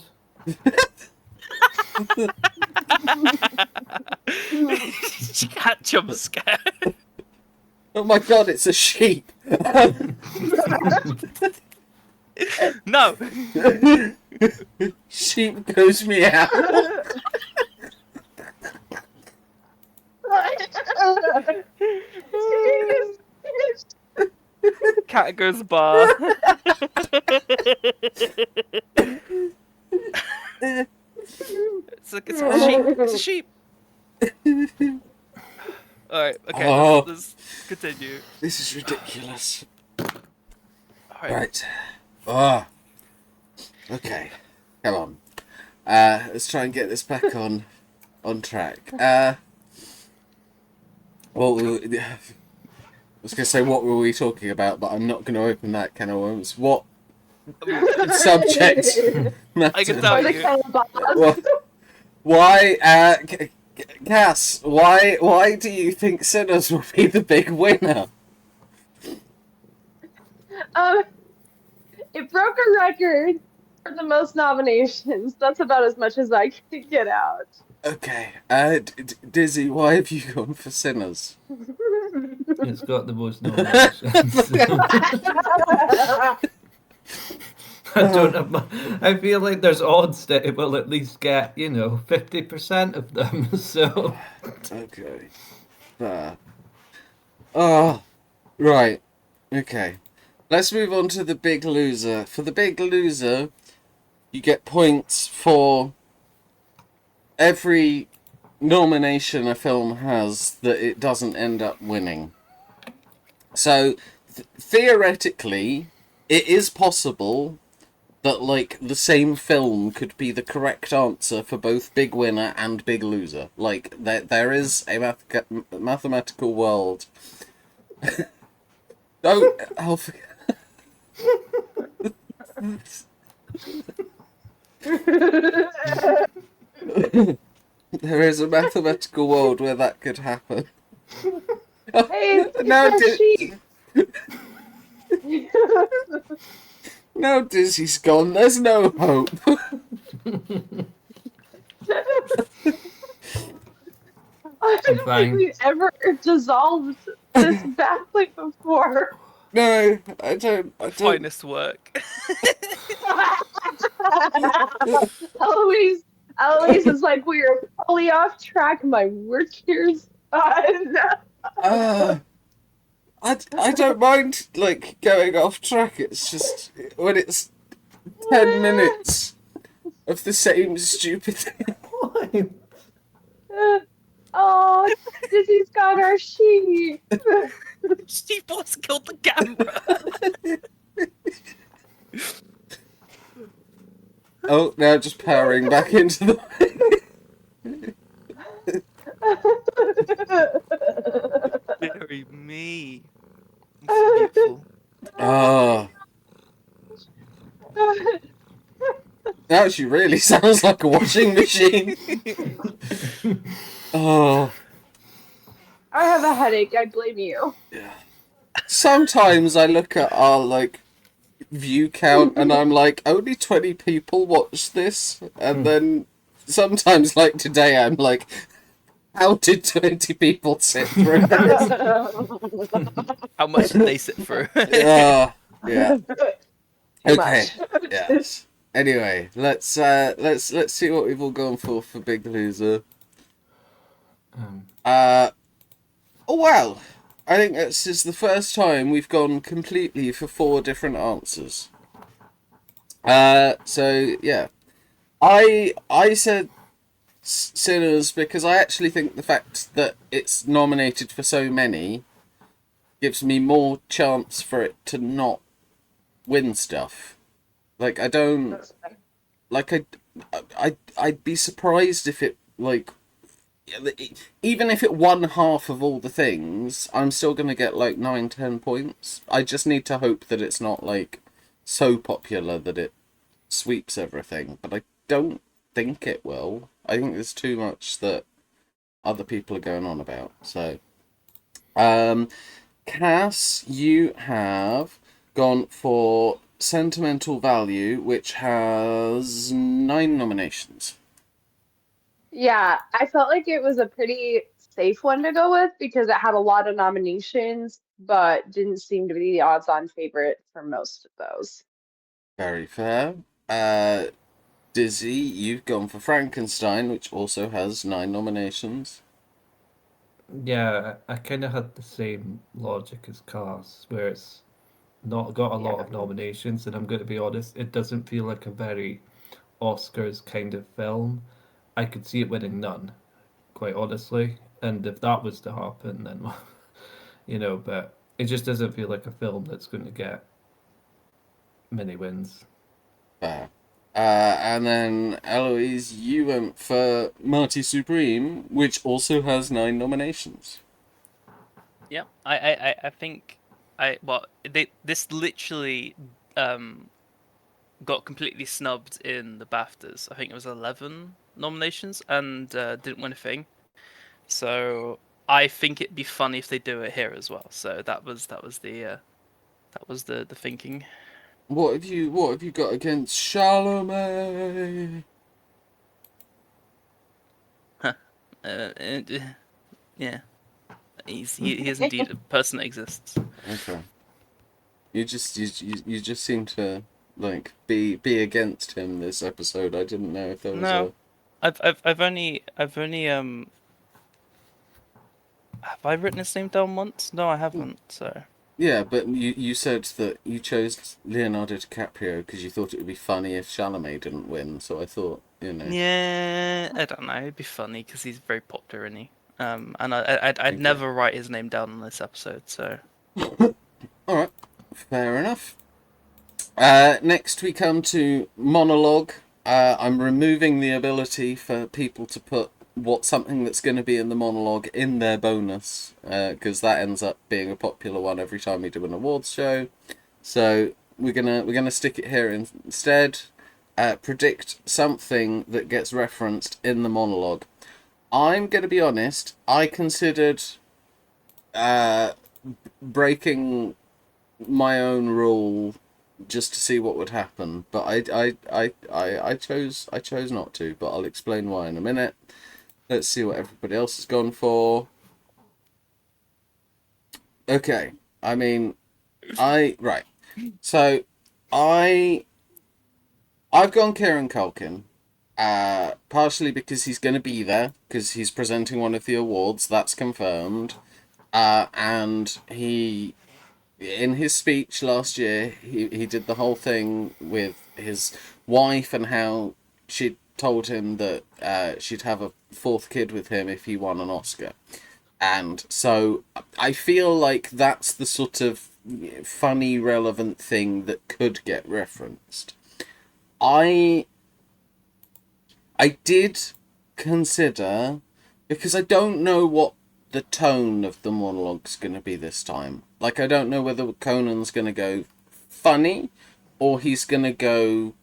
She can't jump scare. Oh my god, it's a sheep! No! Sheep goes meow. Cat goes bar. It's a sheep. It's a sheep. Alright, okay, Oh. let's continue. This is ridiculous. Alright. Right. Oh. Okay. Come on. Let's try and get this back on track. Well, I was going to say, what were we talking about, but I'm not going to open that can of worms. What subject I can tell you. Well, why, Cass, why do you think Sinners will be the big winner? It broke a record for the most nominations. That's about as much as I could get out. Okay, Dizzy, why have you gone for Sinners? It's got the most nominations. I don't have I feel like there's odds that it will at least get, 50% of them. So Okay. There. Oh, right. Okay. Let's move on to the big loser. For the big loser, you get points for every nomination a film has that it doesn't end up winning. So, theoretically, it is possible that, like, the same film could be the correct answer for both Big Winner and Big Loser. Like, there is a mathematical world. Don't... Oh, there is a mathematical world where that could happen. Hey, look at Now, that sheep. now Dizzy's gone. There's no hope. I don't think fine. we've ever dissolved this badly before. No, I don't. Finest work. Eloise is like, we are fully off track. My work here's done. I don't mind, like, going off track. It's just when it's 10 minutes of the same stupid thing. Why? Oh, Dizzy's got our sheep. Steve Boss killed the camera. Oh, now just powering back into the... Very me. It's beautiful. Oh. Now she really sounds like a washing machine. Oh. I have a headache. I blame you. Yeah. Sometimes I look at our, like, view count and I'm like, only 20 people watch this, and then sometimes, like today, I'm like, how did 20 people sit through this? How much did they sit through? Yeah. Too Okay. much. Yes. Anyway, let's see what we've all gone for Big Loser. Oh wow. I think this is the first time we've gone completely for 4 different answers. So yeah, I said Sinners because I actually think the fact that it's nominated for so many gives me more chance for it to not win stuff. Like I don't like I'd be surprised if it like. Even if it won half of all the things, I'm still going to get like 9-10 points. I just need to hope that it's not like so popular that it sweeps everything. But I don't think it will. I think there's too much that other people are going on about. So, Cass, you have gone for Sentimental Value, which has 9 nominations. Yeah, I felt like it was a pretty safe one to go with because it had a lot of nominations, but didn't seem to be the odds-on favorite for most of those. Very fair. Dizzy, you've gone for Frankenstein, which also has 9 nominations. Yeah, I kind of had the same logic as Cars, where it's not got a lot of nominations, and I'm going to be honest, it doesn't feel like a very Oscars kind of film. I could see it winning none, quite honestly. And if that was to happen, then, but it just doesn't feel like a film that's going to get many wins. Fair. And then, Eloise, you went for Marty Supreme, which also has 9 nominations. Yeah, I think this literally got completely snubbed in the BAFTAs. I think it was 11 nominations and didn't win a thing. So I think it'd be funny if they do it here as well. So that was the thinking. What have you got against Chalamet? Yeah, he is indeed a person that exists. Okay. You just seem to like be against him this episode. I didn't know if there was No, a I've only have I written his name down once? No, I haven't. So yeah, but you said that you chose Leonardo DiCaprio because you thought it would be funny if Chalamet didn't win. So I thought, yeah, I don't know. It'd be funny because he's very popular, isn't he? And I'd Okay. never write his name down on this episode. So All right, fair enough. Next we come to monologue. I'm removing the ability for people to put something that's going to be in the monologue in their bonus, because that ends up being a popular one every time we do an awards show. So we're gonna stick it here instead. Predict something that gets referenced in the monologue. I'm gonna be honest. I considered breaking my own rule just to see what would happen, but I chose not to. But I'll explain why in a minute. Let's see what everybody else has gone for. Okay, I mean, right. So I've gone Kieran Culkin, partially because he's going to be there because he's presenting one of the awards. That's confirmed. And he, in his speech last year, he did the whole thing with his wife and how she told him that she'd have a fourth kid with him if he won an Oscar. And so I feel like that's the sort of funny, relevant thing that could get referenced. I did consider, because I don't know what the tone of the monologue's going to be this time. Like, I don't know whether Conan's going to go funny or he's going to go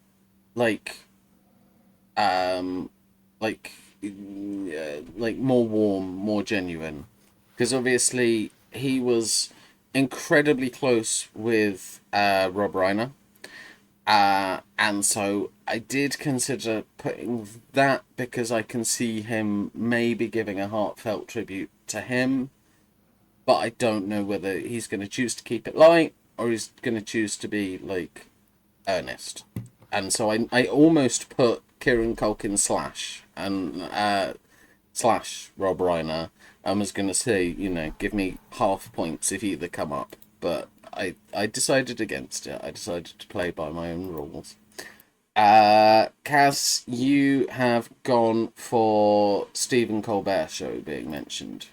like um like more warm, more genuine, because obviously he was incredibly close with Rob Reiner, and so I did consider putting that because I can see him maybe giving a heartfelt tribute to him, but I don't know whether he's going to choose to keep it light or he's going to choose to be like earnest. And so I almost put Kieran Culkin slash Rob Reiner. I was going to say, give me half points if either come up, but I decided against it. I decided to play by my own rules. Kaz, you have gone for Stephen Colbert Show being mentioned.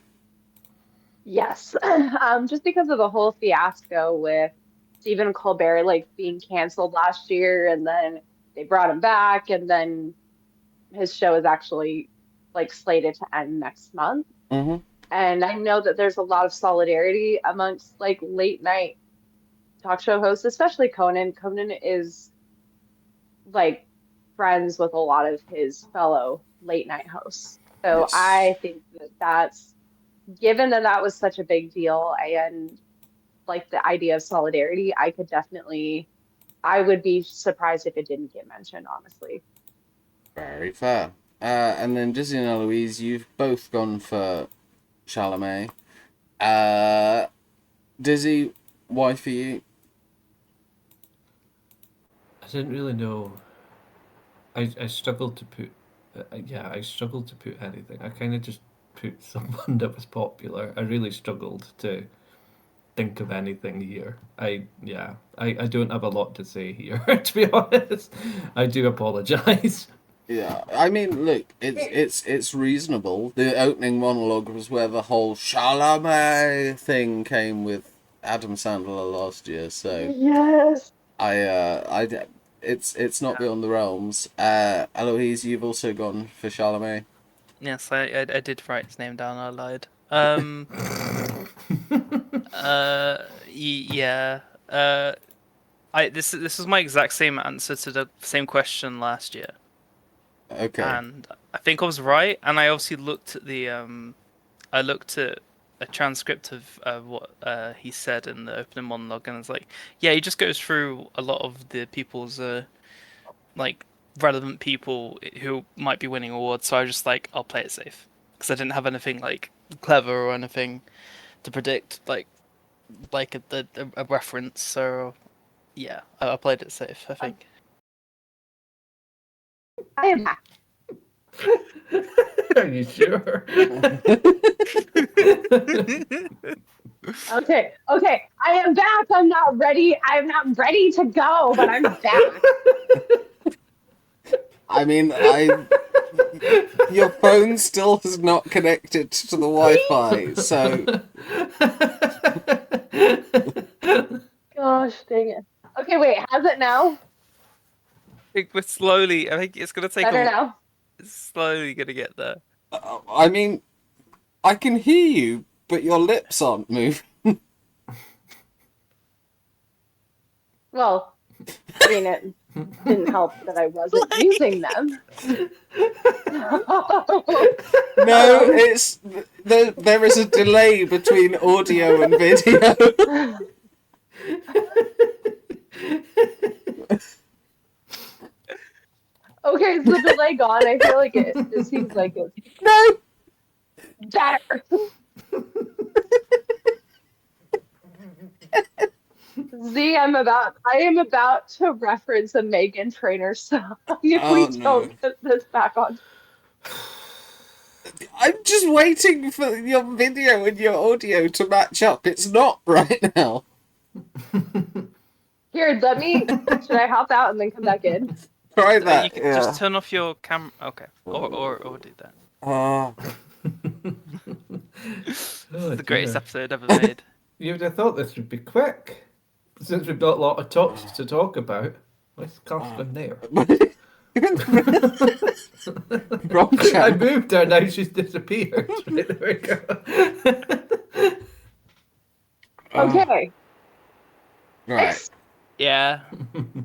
Yes. Just because of the whole fiasco with Stephen Colbert like being canceled last year and then they brought him back and then his show is actually like slated to end next month. Mm-hmm. And I know that there's a lot of solidarity amongst like late night talk show hosts, especially Conan. Conan is like friends with a lot of his fellow late night hosts. So Yes. I think that that's given that that was such a big deal and like the idea of solidarity, I would be surprised if it didn't get mentioned, honestly. Very fair. And then Dizzy and Eloise, you've both gone for Chalamet. Uh, Dizzy, why for you? I didn't really know. I struggled to put. Yeah, I struggled to put anything. I kind of just put someone that was popular. I really struggled to think of anything here. I don't have a lot to say here, to be honest. I do apologize. Yeah, I mean, look, it's reasonable. The opening monologue was where the whole Chalamet thing came with Adam Sandler last year, so Yes. it's not beyond the realms. Eloise, you've also gone for Chalamet. yes, I did write his name down. I lied. Yeah. This was my exact same answer to the same question last year, Okay. and I think I was right. And I obviously looked at I looked at a transcript of what he said in the opening monologue, and it's like, yeah, he just goes through a lot of the people's like relevant people who might be winning awards. So I was just like, I'll play it safe because I didn't have anything like clever or anything to predict, like a reference. So Yeah, I played it safe, I think. I am back. Are you sure? Okay. I am back. I'm not ready. I'm not ready to go, but I'm back. I mean, your phone still is not connected to the Wi-Fi, so Gosh, dang it. Okay, wait. How's it now? I think it's gonna take Better now? It's slowly gonna get there. I mean, I can hear you, but your lips aren't moving. Well, I mean, it didn't help that I wasn't using them. No, it's there is a delay between audio and video. Okay, is the delay gone? I feel like it seems like it's No. better. Z, I am about to reference a Megan Trainor song if Oh, we no. don't get this back on. I'm just waiting for your video and your audio to match up. It's not right now. Here, should I hop out and then come back in? Try You that. can Yeah. just turn off your camera. Okay, or do that. Oh, Oh, The greatest dear. episode ever made. You would have thought this would be quick, since we've got a lot of talks to talk about. Where's Catherine there? wrong I channel. moved her, now she's disappeared. Right, there we go. Okay. Right. Next. Yeah.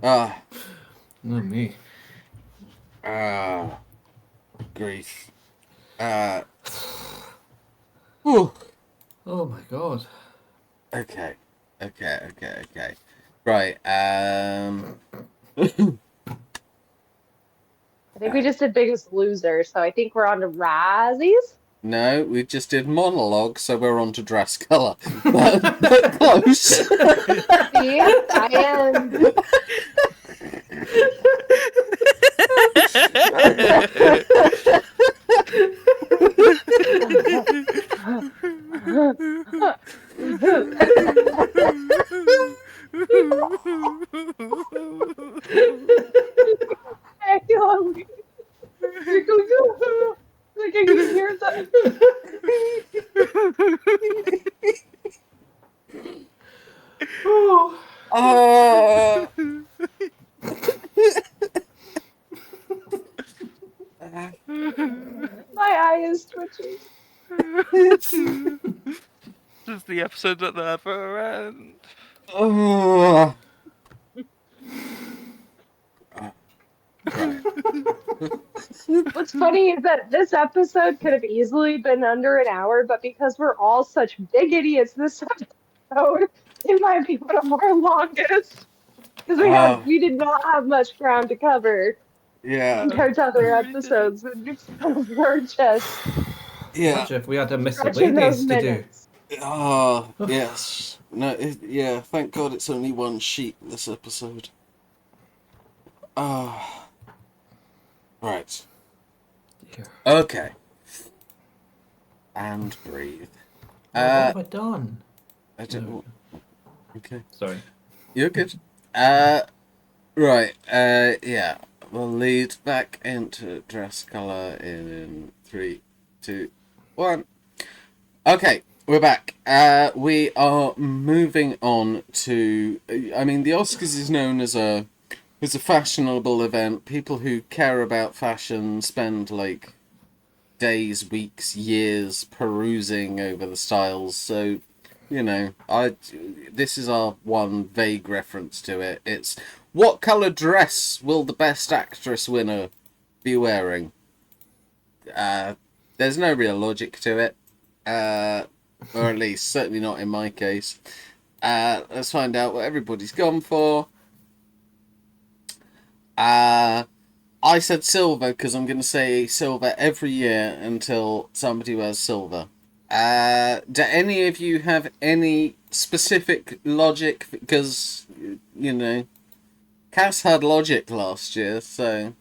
Ah. Oh, me. Grief. Whew. Oh my god. Okay. Right. I think we just did Biggest Loser, so I think we're on to Razzies. No, we just did monologue, so we're on to dress colour. But close. See, I am. I feel like I can hear that. Oh. My eye is twitching. This is the episode that never ends. Right. What's funny is that this episode could have easily been under an hour, but because we're all such big idiots, this episode it might be one of our longest because we did not have much ground to cover Yeah. compared to other episodes. We're just Yeah. Imagine if we had a stretching those miscellaneous to do. minutes. Oh, yes. No, yeah, thank God it's only one sheet this episode. Right. Dear. Okay. And breathe. What have I done? I don't. Okay. Sorry. You're good. Right. Yeah. We'll lead back into dress colour in 3, 2, 1. Okay, we're back. We are moving on to. I mean, the Oscars is known as a fashionable event. People who care about fashion spend like days, weeks, years perusing over the styles. So, you know, this is our one vague reference to it. It's what colour dress will the Best Actress winner be wearing? There's no real logic to it. Or at least certainly not in my case. Let's find out what everybody's gone for. I said silver because I'm going to say silver every year until somebody wears silver. Do any of you have any specific logic? Because you know, Cass had logic last year, so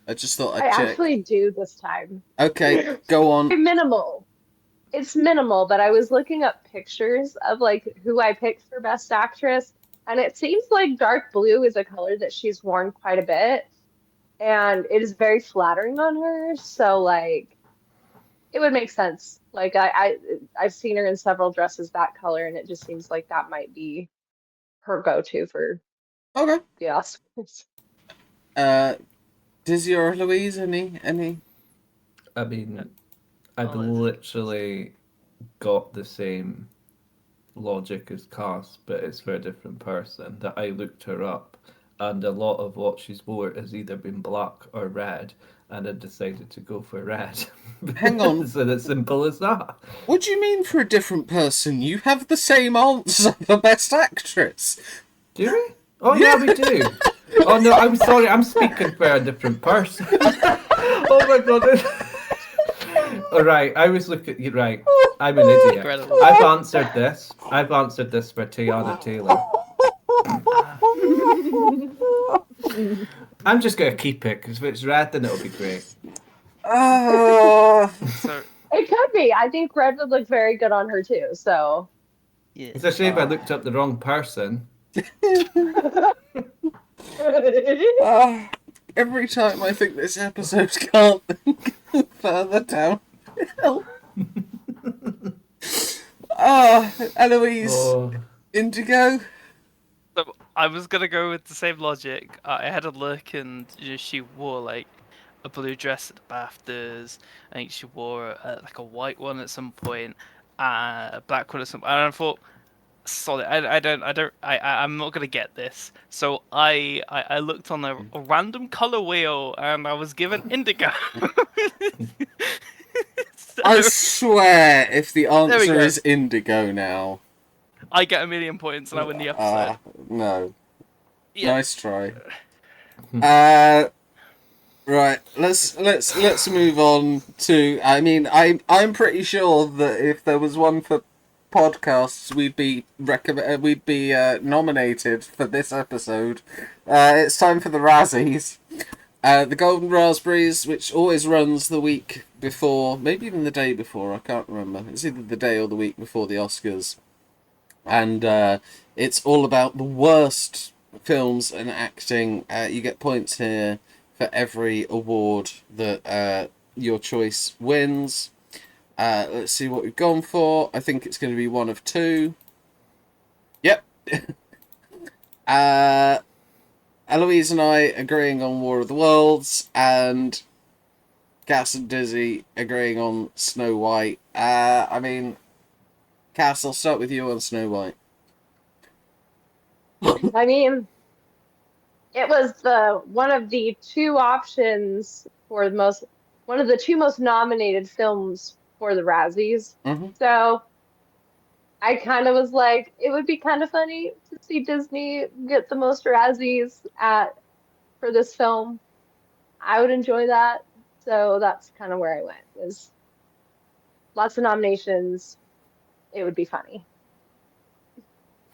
I just thought I I'd check. actually do this time. Okay, go on. Minimal. It's minimal, but I was looking up pictures of like who I picked for Best Actress, and it seems like dark blue is a color that she's worn quite a bit, and it is very flattering on her. So like it would make sense. Like I've seen her in several dresses that color, and it just seems like that might be her go-to for Okay. the Oscars. Dizzy or Louise, any? I mean, I've Oh, it's- literally got the same logic as Cass, but it's for a different person. That I looked her up, and a lot of what she's wore has either been black or red, and I decided to go for red. Hang on. So it's simple as that. What do you mean for a different person? You have the same answer for Best Actress. Do we? Oh yeah, we do. Oh no, I'm sorry. I'm speaking for a different person. Oh my god. All right, I was looking. You're right. I'm an idiot. Incredible. I've answered this. I've answered this for Tiana Taylor. I'm just gonna keep it because if it's red, then it'll be great. Oh, So It could be. I think red would look very good on her too. So yeah. It's a shame I looked up the wrong person. every time I think this episode can't go further downhill. Eloise, Oh, Indigo. So I was gonna go with the same logic. I had a look, and she wore like a blue dress at the BAFTAs. I think she wore like a white one at some point, a black one at some. And I thought, solid. I'm not gonna get this. So I looked on a random color wheel, and I was given indigo. I So swear, if the we answer go. is Indigo now, I get 1,000,000 points, and I win the episode. no. Yeah. Nice try. Right, let's move on to. I mean, I'm pretty sure that if there was one for podcasts, we'd be nominated for this episode. It's time for the Razzies. The Golden Raspberries, which always runs the week before, maybe even the day before, I can't remember. It's either the day or the week before the Oscars. And it's all about the worst films and acting. You get points here for every award that your choice wins. Let's see what we've gone for. I think it's going to be one of two. Yep. Eloise and I agreeing on War of the Worlds, and Cass and Dizzy agreeing on Snow White. I mean, Cass, I'll start with you on Snow White. I mean, it was one of the two options for one of the two most nominated films for the Razzies. Mm-hmm. So I kind of was like, it would be kind of funny to see Disney get the most Razzies for this film. I would enjoy that. So that's kind of where I went. Was lots of nominations. It would be funny.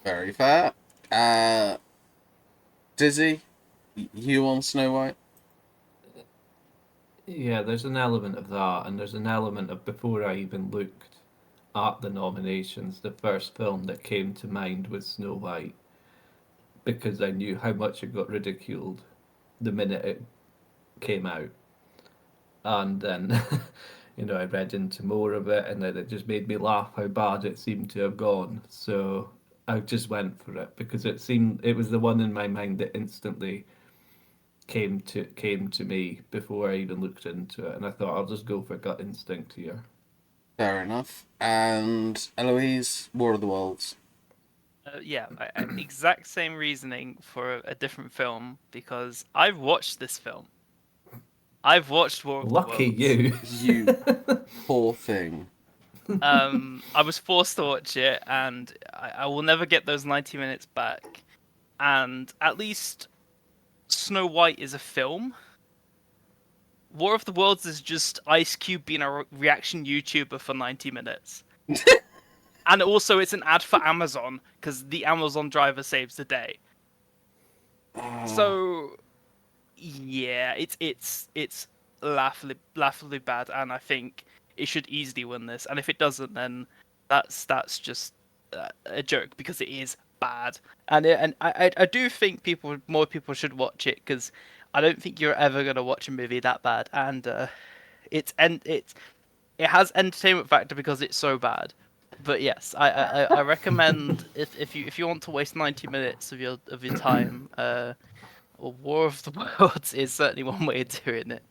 Very fair. Dizzy, you on Snow White? yeah, there's an element of that, and there's an element of before I even looked at the nominations, the first film that came to mind was Snow White, because I knew how much it got ridiculed the minute it came out. And then, I read into more of it, and then it just made me laugh how bad it seemed to have gone. So I just went for it because it was the one in my mind that instantly came to me before I even looked into it, and I thought I'll just go for gut instinct here. Fair enough. And Eloise, War of the Worlds. Yeah, exact same reasoning for a different film because I've watched this film. I've watched War of the Lucky Worlds. you. You poor thing. I was forced to watch it, and I will never get those 90 minutes back. And at least Snow White is a film. War of the Worlds is just Ice Cube being a reaction YouTuber for 90 minutes. And also, it's an ad for Amazon, because the Amazon driver saves the day. So yeah, it's laughably bad, and I think it should easily win this. And if it doesn't, then that's just a joke because it is bad. And I do think more people should watch it because I don't think you're ever gonna watch a movie that bad. And it has entertainment factor because it's so bad. But yes, I recommend if you want to waste 90 minutes of your time, War of the Worlds is certainly one way of doing it.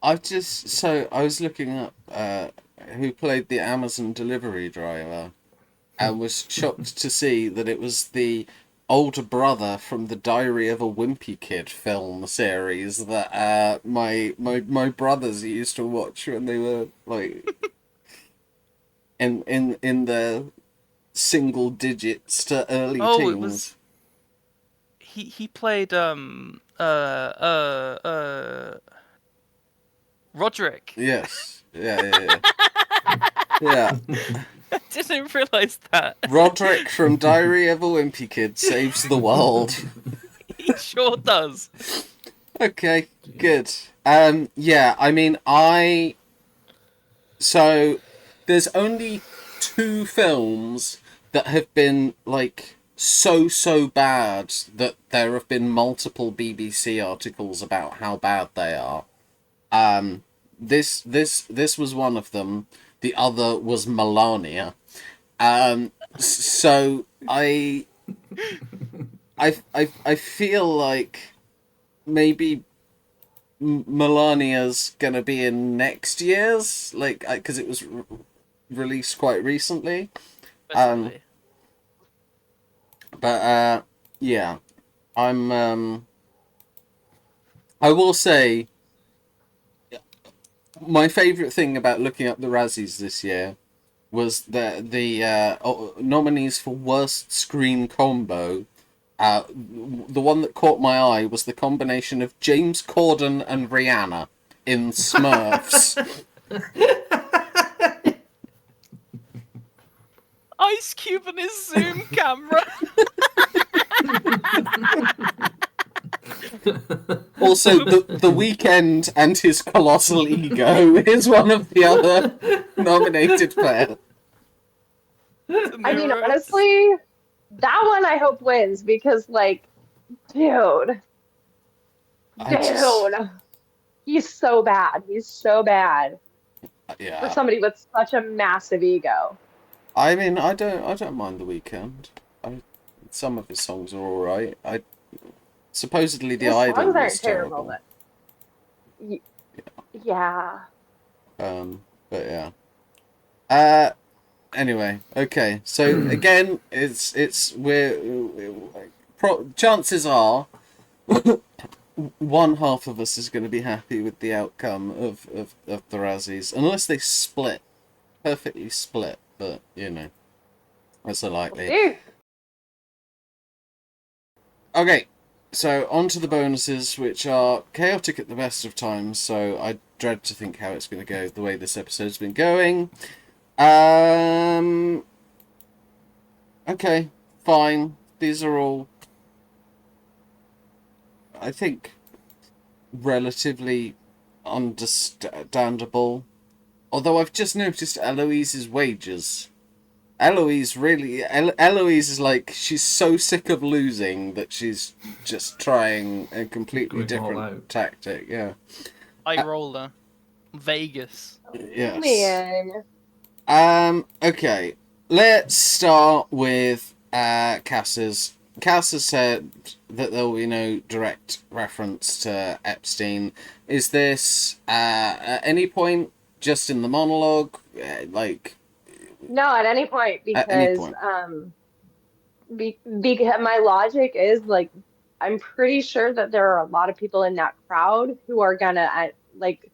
I was looking up who played the Amazon delivery driver, and was shocked to see that it was the older brother from the Diary of a Wimpy Kid film series that my brothers used to watch when they were like in the single digits to early Oh, teens. it was he played Roderick. Yes. Yeah. Yeah. I didn't realise that. Roderick from Diary of a Wimpy Kid saves the world. He sure does. Okay, good. Yeah, I mean, so there's only 2 films that have been like so bad that there have been multiple BBC articles about how bad they are. This was one of them. The other was Melania. So I feel like maybe Melania's gonna be in next year's, like, because it was released quite recently. Possibly. But yeah, I will say my favourite thing about looking up the Razzies this year was the nominees for worst screen combo. The one that caught my eye was the combination of James Corden and Rihanna in Smurfs. Ice Cube and his Zoom camera. Also, the Weeknd and his colossal ego is one of the other nominated players. I mean, honestly, that one I hope wins because, like, dude, he's so bad. He's so bad for Yeah, somebody with such a massive ego. I mean, I don't mind the Weeknd. Some of his songs are all right. Supposedly the His Idol songs aren't was terrible, terrible. but yeah. But yeah. Anyway, okay. So again, chances are one half of us is going to be happy with the outcome of the Razzies, unless they split, perfectly split. But you know, that's unlikely. Dude, Okay, so on to the bonuses, which are chaotic at the best of times. So I dread to think how it's going to go the way this episode's been going. Okay, fine. These are all, I think, relatively understandable. Although I've just noticed Eloise's wages. Eloise is like, she's so sick of losing that she's just trying a completely Going all different out. tactic. Yeah. Eye roller. Vegas. Yes. man. Okay. Let's start with Cass's. Cass has said that there will be no direct reference to Epstein. Is this at any point just in the monologue? No, at any point At any because point. because my logic is like I'm pretty sure that there are a lot of people in that crowd who are gonna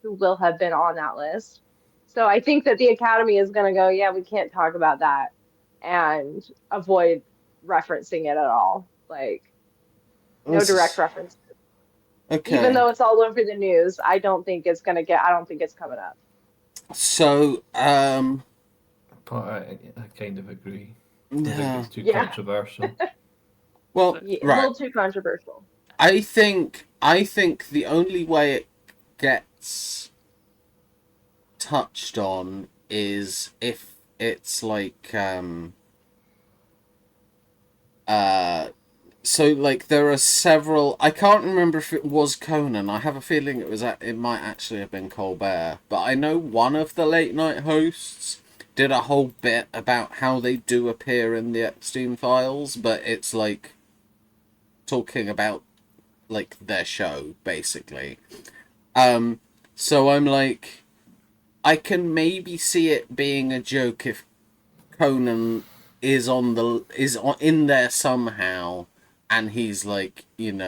who will have been on that list. So I think that the Academy is gonna go, yeah, we can't talk about that and avoid referencing it at all. Like no direct reference. Okay. Even though it's all over the news, I don't think it's coming up. So, But I kind of agree. I yeah. think it's too Yeah. controversial. Well, Yeah, a right. little too controversial. I think the only way it gets touched on is if it's like so like there are several. I can't remember if it was Conan. I have a feeling it might actually have been Colbert, but I know one of the late night hosts did a whole bit about how they do appear in the Epstein files, but it's like talking about like their show basically. So I'm like, I can maybe see it being a joke if Conan is in there somehow, and he's like, been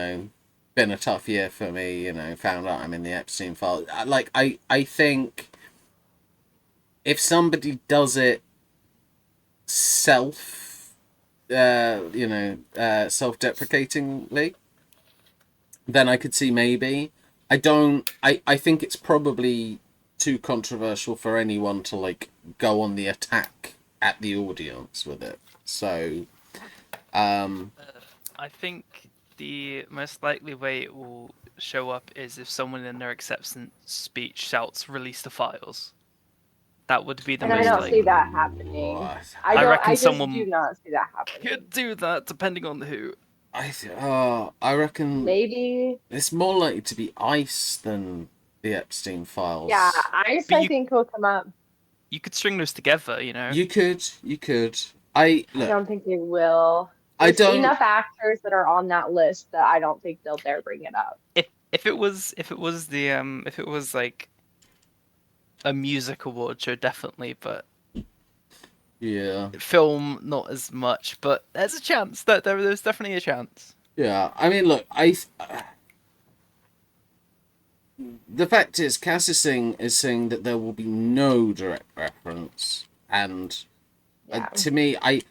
a tough year for me, found out I'm in the Epstein file. Like, I think if somebody does it self-deprecatingly, then I could see maybe. I think it's probably too controversial for anyone to like go on the attack at the audience with it. So I think the most likely way it will show up is if someone in their acceptance speech shouts "release the files." That would be the And I most don't see likely. that happening. what? I reckon I just someone do not see that happening. could do that, depending on who. I reckon Maybe. it's more likely to be Ice than the Epstein files. Yeah, Ice, But I think will come up. You could string those together, You could. I Look, don't think they will. I There's don't. enough actors that are on that list that I don't think they'll dare bring it up. If it was like a music award show, definitely, but Yeah. film not as much. But there's a chance that there's definitely a chance. Yeah. I mean, look, the fact is, Cass is saying that there will be no direct reference, and Yeah. to me, I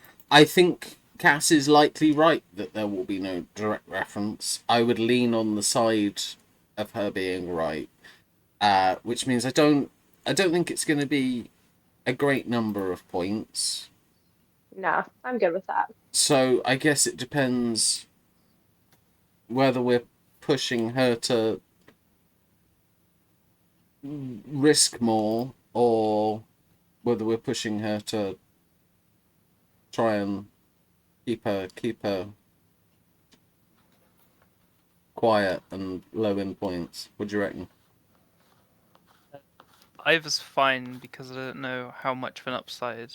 think Cass is likely right that there will be no direct reference. I would lean on the side of her being right, which means I don't think it's going to be a great number of points. No, I'm good with that. So I guess it depends whether we're pushing her to risk more or whether we're pushing her to try and keep her quiet and low in points. What do you reckon? Either's fine because I don't know how much of an upside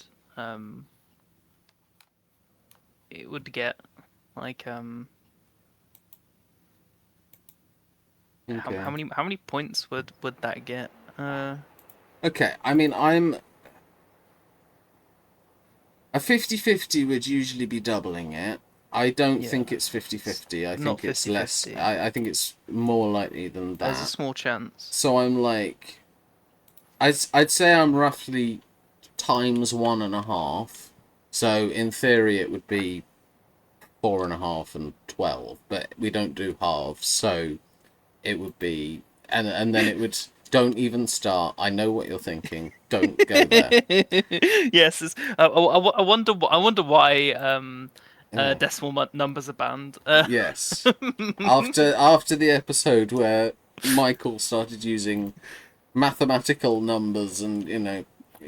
it would get. Like Okay. how many points would that get? Okay, I mean, I'm a 50-50 would usually be doubling it. I don't Yeah. think it's 50-50. I Not think it's less. 50-50. I think it's more likely than that. There's a small chance. So I'm like, I'd say I'm roughly times 1.5. So in theory it would be 4.5 and 12, but we don't do halves, so it would be, and then it would. Don't even start. I know what you're thinking. Don't go there. Yes, I wonder. I wonder why Yeah. decimal numbers are banned. Yes. After the episode where Michael started using mathematical numbers and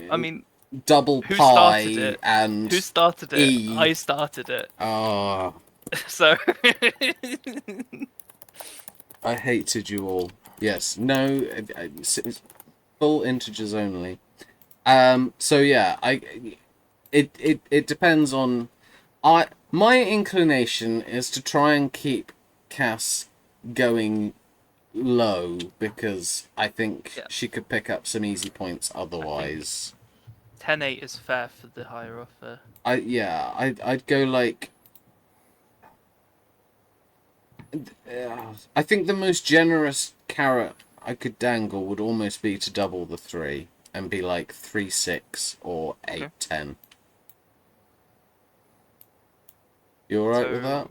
I mean, double who pi started it? and Who started it? E. I started it. Oh, So I hated you all. Yes. No. Full integers only. So yeah, it depends on. My inclination is to try and keep Cass going low because I think she could pick up some easy points otherwise. 10-8 is fair for the higher offer. I'd go like. I think the most generous carrot I could dangle would almost be to double the 3 and be like 3-6 or 8-10. You alright with that?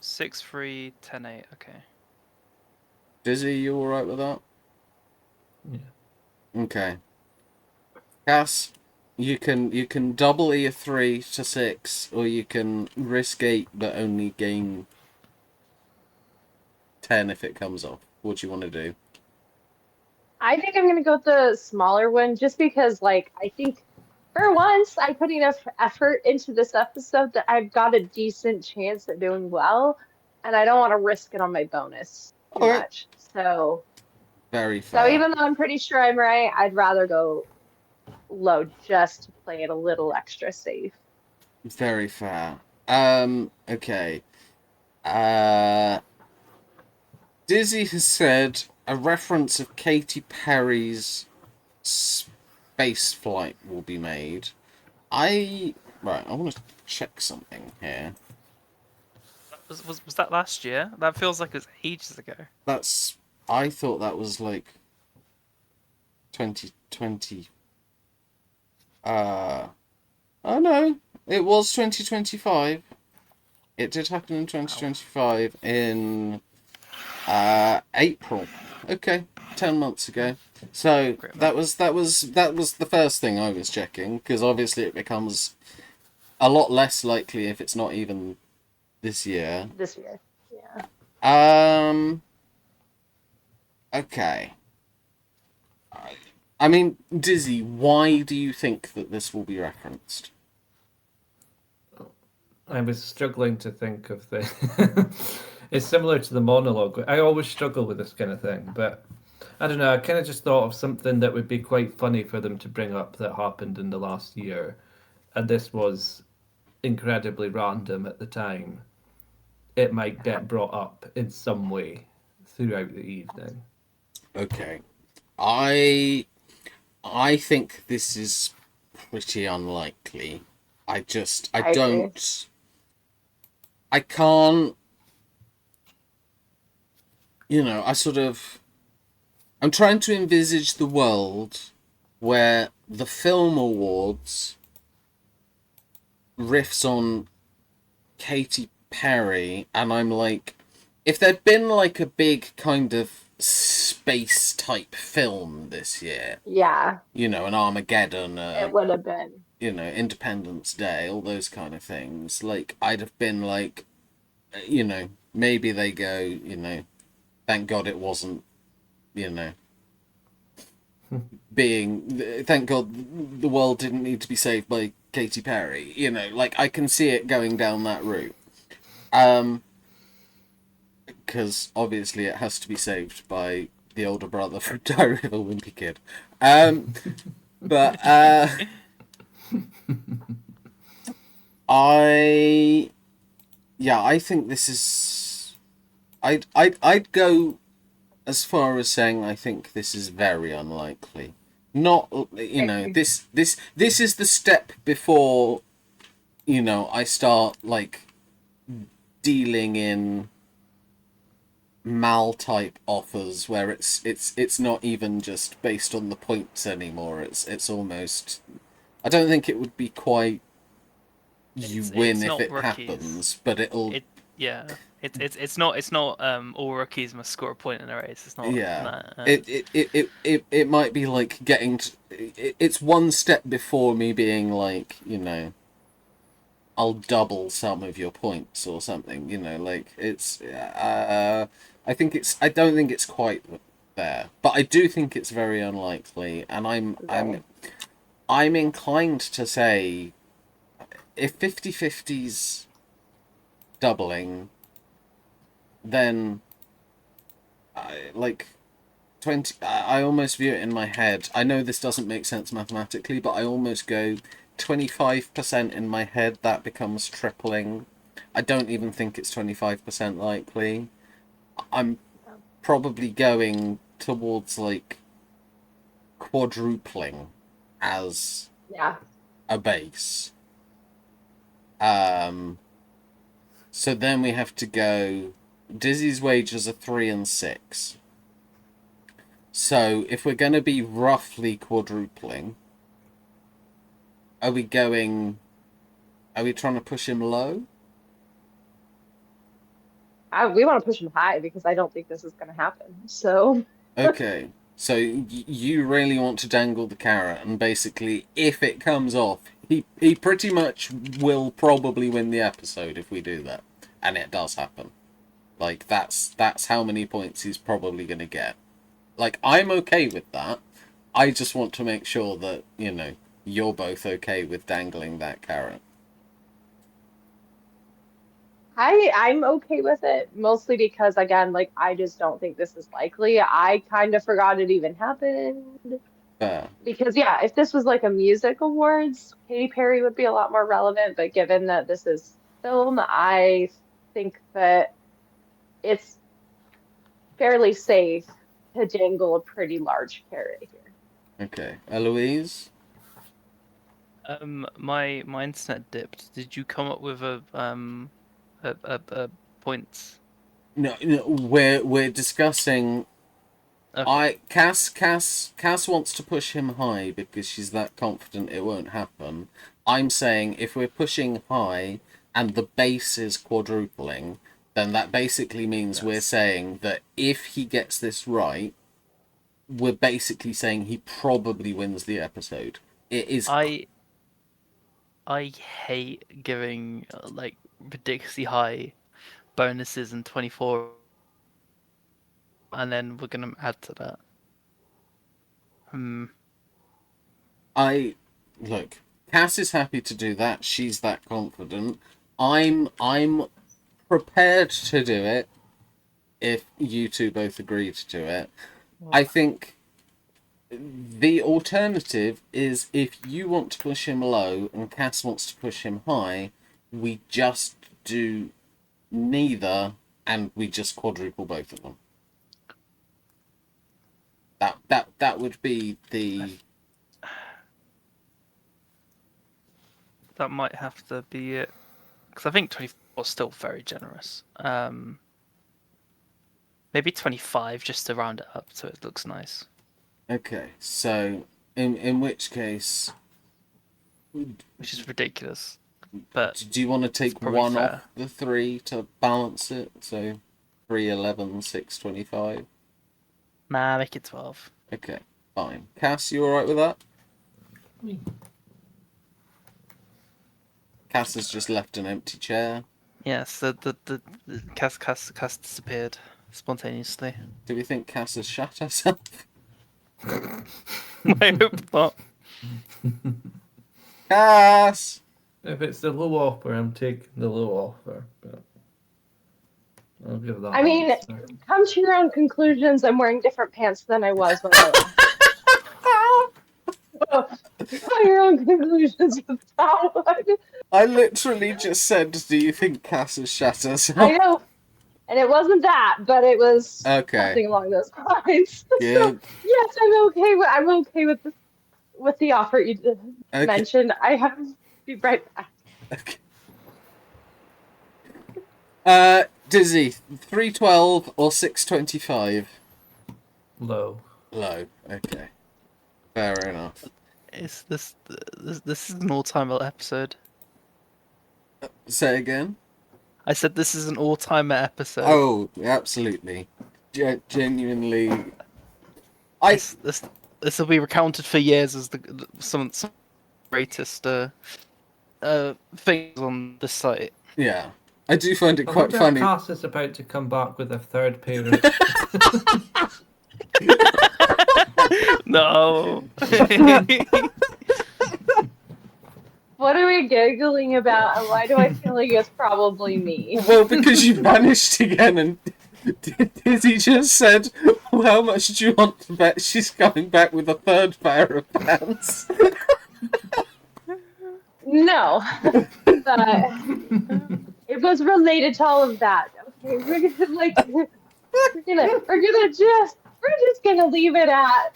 6-3, 10-8. Okay. Dizzy, you alright with that? Yeah. Okay. Cass, you can double your 3 to 6, or you can risk 8 but only gain 10 if it comes off? What do you want to do? I think I'm gonna go with the smaller one just because, like, I think for once I put enough effort into this episode that I've got a decent chance at doing well, and I don't want to risk it on my bonus too All right. much. So, Very so fair. even though I'm pretty sure I'm right, I'd rather go low just to play it a little extra safe. Very fair. Okay. Dizzy has said a reference of Katy Perry's space flight will be made. I want to check something here. Was that last year? That feels like it was ages ago. I thought that was like 2020. Oh no, it was 2025. It did happen in 2025 in April. Okay, 10 months ago. So that was the first thing I was checking, because obviously it becomes a lot less likely if it's not even this year. This year. Yeah. Okay. I mean, Dizzy, why do you think that this will be referenced? I was struggling to think of the. It's similar to the monologue. I always struggle with this kind of thing, but I don't know. I kind of just thought of something that would be quite funny for them to bring up that happened in the last year, and this was incredibly random at the time. It might get brought up in some way throughout the evening. Okay. I think this is pretty unlikely. I agree. I can't, I'm trying to envisage the world where the film awards riffs on Katy Perry, and I'm like, if there'd been like a big kind of space type film this year, Yeah, an Armageddon, it would have been. Independence Day, all those kind of things, like, I'd have been like, maybe they go, thank God it wasn't, thank God the world didn't need to be saved by Katy Perry, like, I can see it going down that route. Because obviously it has to be saved by the older brother from Diary of a Wimpy Kid. But I think this is. I'd go as far as saying I think this is very unlikely. Not this is the step before I start like dealing in mal type offers where it's not even just based on the points anymore. It's almost. I don't think it would be quite. You win if it happens, but it'll. It's not all rookies must score a point in a race. It's not. Yeah. Nah, It might be like getting. It's one step before me being like, I'll double some of your points or something. Like it's. I don't think it's quite there, but I do think it's very unlikely, and I'm inclined to say, if 50-50's doubling, then like 20. I almost view it in my head. I know this doesn't make sense mathematically, but I almost go 25% in my head. That becomes tripling. I don't even think it's 25% likely. I'm probably going towards like quadrupling as a base. So then we have to go. Dizzy's wages are 3 and 6. So if we're going to be roughly quadrupling, are we trying to push him low? We want to push him high because I don't think this is going to happen. So Okay, so you really want to dangle the carrot, and basically, if it comes off, he pretty much will probably win the episode if we do that, and it does happen. Like, that's how many points he's probably going to get. Like, I'm okay with that. I just want to make sure that, you know, you're both okay with dangling that carrot. I'm okay with it, mostly because again, like I just don't think this is likely. I kind of forgot it even happened. Fair. Because yeah, if this was like a music awards, Katy Perry would be a lot more relevant, but given that this is film, I think that it's fairly safe to dangle a pretty large carrot here. Okay. Eloise? My internet dipped. Did you come up with a points? No, we're discussing. Okay. Cass wants to push him high because she's that confident it won't happen. I'm saying if we're pushing high and the base is quadrupling, then that basically means we're saying that if he gets this right, we're basically saying he probably wins the episode. It is. I hate giving like ridiculously high bonuses in 24, and then we're gonna add to that. I look. Cass is happy to do that. She's that confident. I'm prepared to do it if you two both agree to do it. I think the alternative is if you want to push him low and Cass wants to push him high, we just do neither and we just quadruple both of them. That would be the. That might have to be it, because I think 24 is still very generous. Maybe 25 just to round it up so it looks nice. Okay, so in which case, Which is ridiculous, but do you want to take probably one fair. off the three to balance it? So 3, 11, 6, 25. Nah, make it 12. Okay, fine. Cass, you alright with that? Cass has just left an empty chair. Yes, the Cass disappeared spontaneously. Do we think Cass has shut herself? I hope not. Cass! If it's the low offer, I'm taking the low offer. But I'll give that. I mean, come to your own conclusions. I'm wearing different pants than I was when I left. Draw your own conclusions with that one. I literally just said, do you think Cass has shut herself? I know, and it wasn't that, but it was Okay. something along those lines. Good. So, yes, I'm okay with the offer you mentioned. I have to be right back. Okay. Dizzy, 312 or 625? Low. Low. Okay. Fair enough. Is this is an all-timer episode? Say again? I said this is an all-timer episode. Oh, absolutely. Genuinely. This will be recounted for years as some greatest things on the site. Yeah. I do find it I quite wonder funny. if Cass is about to come back with a third pair of... No. What are we giggling about, and why do I feel like it's probably me? Well, because you vanished again and Dizzy just said, well, how much do you want to bet she's coming back with a third pair of pants? No, but it was related to all of that. Okay, we're just gonna leave it at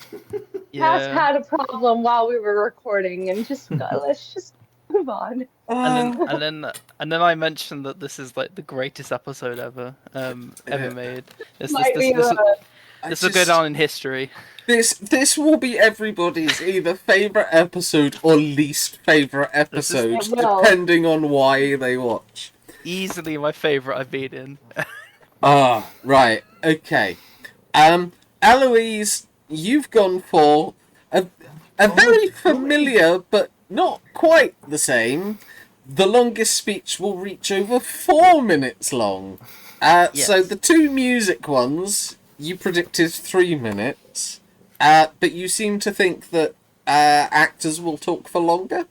Cass had a problem while we were recording, and let's just move on. And then I mentioned that this is like the greatest episode ever made. This will go down in history. This will be everybody's either favourite episode or least favourite episode, depending on why they watch. Easily my favourite I've been in. Right, okay. Eloise, you've gone for a very familiar, but not quite the same. The longest speech will reach over 4 minutes long. So Yes. the two music ones, you predicted 3 minutes, but you seem to think that actors will talk for longer?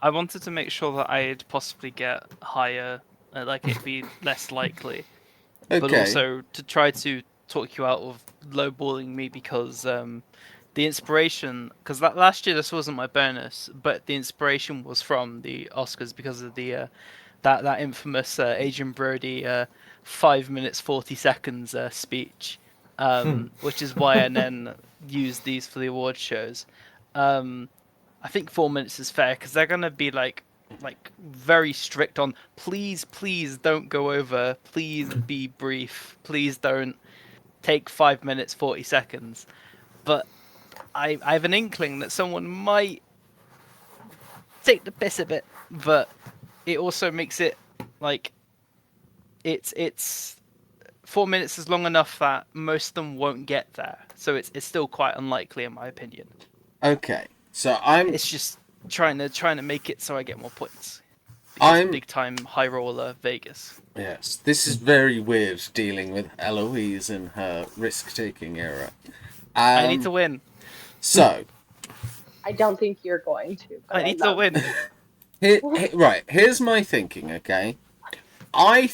I wanted to make sure that I'd possibly get higher, like it'd be less likely, but Okay. also to try to talk you out of lowballing me because the inspiration, because last year this wasn't my bonus, but the inspiration was from the Oscars because of the that infamous Adrian Brody 5 minutes 40 seconds speech, which is why I then used these for the award shows. I think 4 minutes is fair because they're gonna be like very strict on please don't go over, please be brief, please don't take 5 minutes 40 seconds. But I have an inkling that someone might take the piss a bit, but it also makes it like it's 4 minutes is long enough that most of them won't get there, so it's still quite unlikely in my opinion. Okay. So I'm It's just trying to make it so I get more points because big time high roller Vegas. Yes, this is very weird dealing with Eloise in her risk-taking era. I need to win. So, I don't think you're going to. But I need to win. right, here's my thinking, okay? I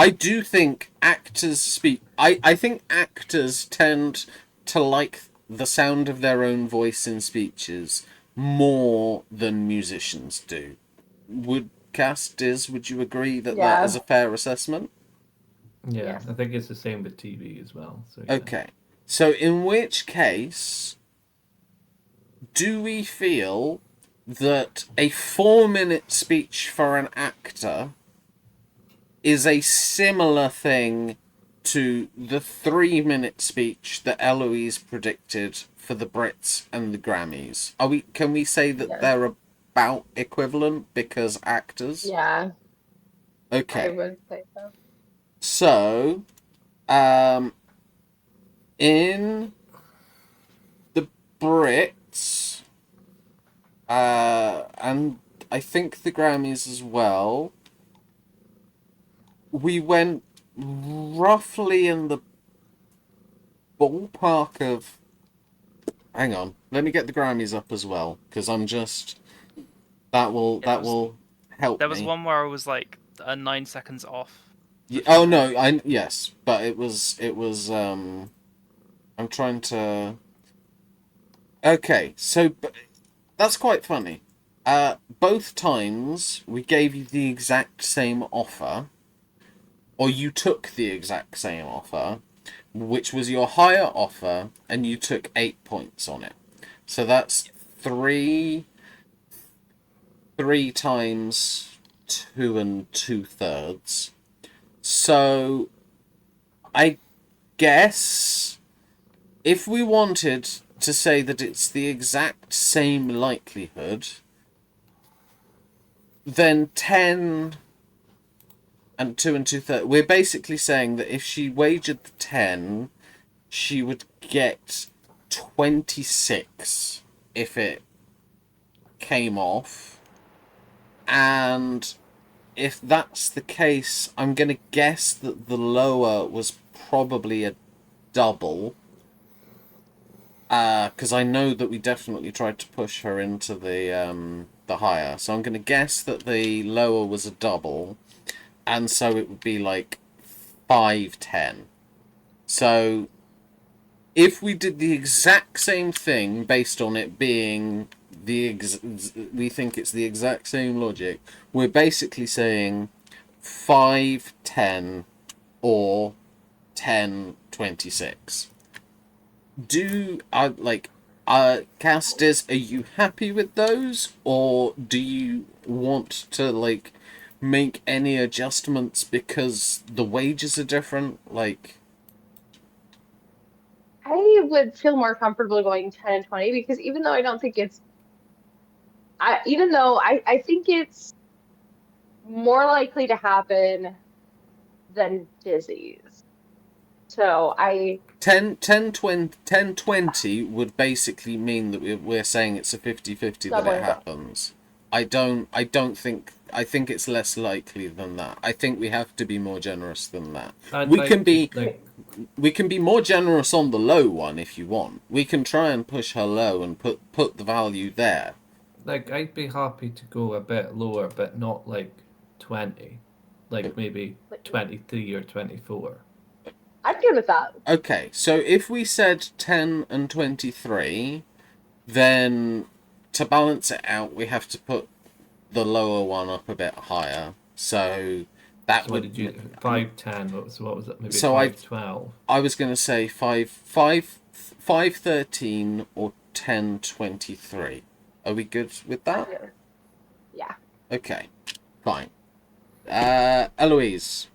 do think actors speak... I think actors tend to like the sound of their own voice in speeches more than musicians do. Would you agree that Yeah. that is a fair assessment? Yeah, Yes. I think it's the same with TV as well. So yeah. Okay. So in which case, do we feel that a 4-minute speech for an actor is a similar thing to the 3-minute speech that Eloise predicted for the Brits and the Grammys? Can we say that Yeah. they're about equivalent because actors? Yeah, Okay. I would say so. So, in the Brits, and I think the Grammys as well, we went roughly in the ballpark of... Hang on, let me get the Grammys up as well, because I'm just... That will help There was me. one where I was like 9 seconds off. Oh no, yes, but it was I'm trying to... Okay, so that's quite funny. Both times we gave you the exact same offer, or you took the exact same offer, which was your higher offer, and you took 8 points on it. So that's three times 2 2/3. So I guess if we wanted to say that it's the exact same likelihood, then 10 and 2 2/3. We're basically saying that if she wagered the 10, she would get 26 if it came off. And if that's the case, I'm going to guess that the lower was probably a double. Because I know that we definitely tried to push her into the higher. So I'm going to guess that the lower was a double. And so it would be like 5-10. So if we did the exact same thing based on it being we think it's the exact same logic, we're basically saying 5-10 or 10-26. Casters, are you happy with those, or do you want to make any adjustments because the wages are different? I would feel more comfortable going 10 and 20 because even though I don't think it's, I think it's more likely to happen than Dizzy's. So 10-20 would basically mean that we're saying it's a 50-50 that Doubling it it. happens. I don't think I think it's less likely than that. I think we have to be more generous than that. I'd We like can to, be like, we can be more generous on the low one if you want. We can try and push her low and put the value there. like I'd be happy to go a bit lower, but not like 20, like maybe 23 or 24. I'm good with that. Okay, so if we said 10 and 23, then to balance it out, we have to put the lower one up a bit higher. So that So what would did you 510? What was it? Maybe So 512. I was going to say 513 or 1023. Are we good with that? Yeah. Okay, fine. Eloise,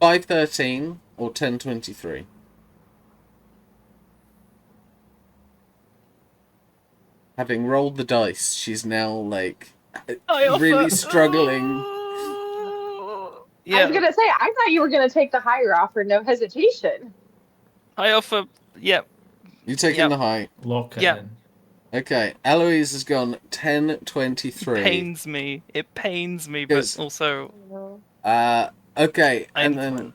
513 or 1023? Having rolled the dice, she's now like really struggling. Yeah. I was gonna say, I thought you were gonna take the higher offer, no hesitation. I offer. Yep. You're taking Yep. the high. Lock it Yeah. in. Okay, Eloise has gone 1023. Pains me. It pains me, but 'Cause- also Okay, I and need to then win.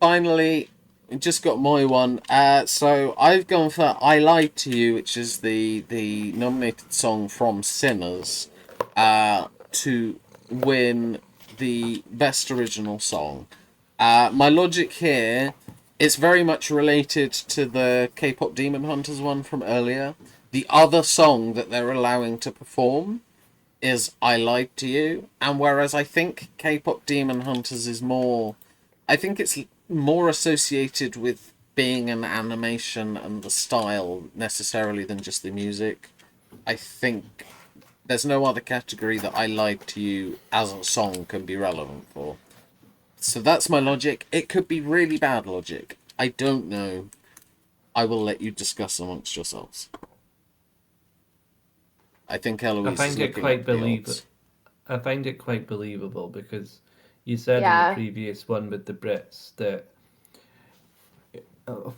finally, just got my one. So I've gone for "I Lied to You," which is the nominated song from Sinners, to win the best original song. My logic here is very much related to the K-pop Demon Hunters one from earlier. The other song that they're allowing to perform is "I Lied to You," and whereas I think K-pop Demon Hunters is more, I think it's more associated with being an animation and the style necessarily than just the music. I think there's no other category that "I Lied to You" as a song can be relevant for. So that's my logic. It could be really bad logic. I don't know. I will let you discuss amongst yourselves. I think Eloise is looking up the odds. I find it quite believable because you said in the Yeah. previous one with the Brits that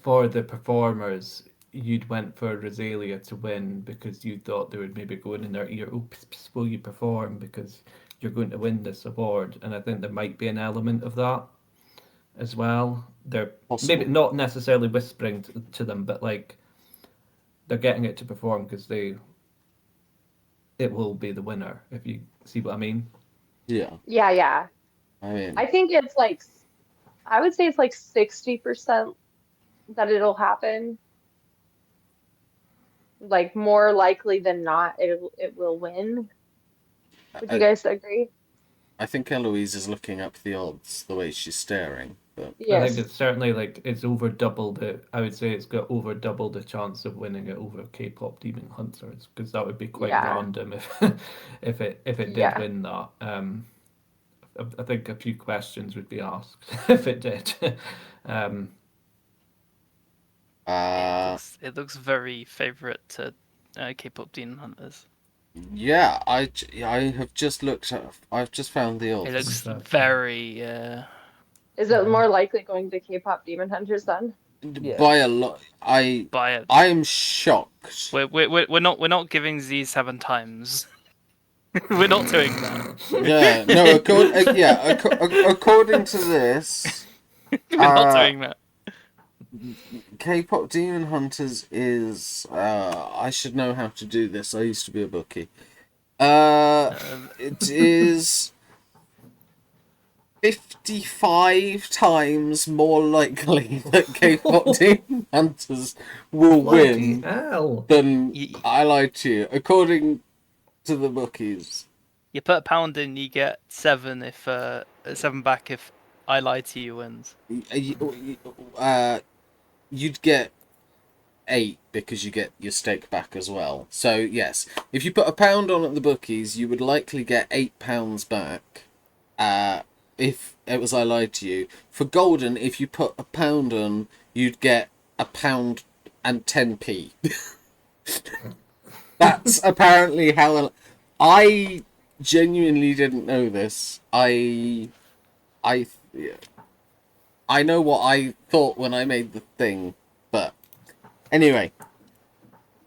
for the performers you'd went for Rosalia to win because you thought they would maybe go in their ear, "Oops, will you perform because you're going to win this award?" And I think there might be an element of that as well. They're maybe Possible. not necessarily whispering to them, but like they're getting it to perform because it will be the winner, if you see what I mean. Yeah. Yeah. I mean, I think it's like, I would say it's like 60% that it'll happen. Like more likely than not, it will win. Would you I, guys agree? I think Eloise is looking up the odds the way she's staring, but I think Yes. it's certainly like it's over double the. I would say it's got over double the chance of winning it over K-pop Demon Hunters because that would be quite Yeah. random if if it did Yeah. win that. I think a few questions would be asked if it did. um, It looks very favorite to K-pop Demon Hunters. yeah, I have just looked at. I've just found the It odds. looks Interesting. very. Is it more likely going to K-pop Demon Hunters then? By a lot. By it. I am shocked. We're not giving Z 7 times. We're not doing that. Yeah, no. According to this, We're not doing that. K-pop Demon Hunters is. I should know how to do this. I used to be a bookie. It is 55 times more likely that K-pop Demon Hunters will bloody win hell! than "I Lied to You," according to the bookies. You put a pound in, you get 7 if 7 back if I Lie to You wins. You'd get 8 because you get your stake back as well. So yes, if you put a pound on at the bookies, you would likely get £8 back. If it was "I Lied to You." For Golden, if you put a pound on, you'd get £1 and 10p. That's apparently how. I genuinely didn't know this. I know what I thought when I made the thing, but anyway,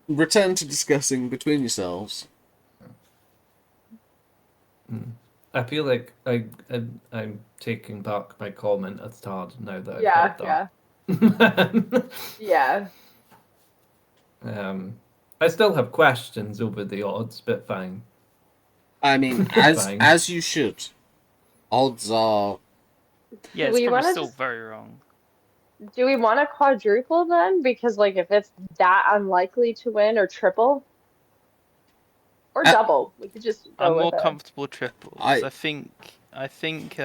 return to discussing between yourselves. I feel like I'm taking back my comment at start now that I've Yeah, heard yeah, that. yeah. I still have questions over the odds, but fine. I mean, Fine. as you should. Odds are. Yeah, Do it's we probably want to still just very wrong. do we want to quadruple then? Because like if it's that unlikely to win, or triple or Uh, double, we could just I'm go with more it. comfortable triples. I think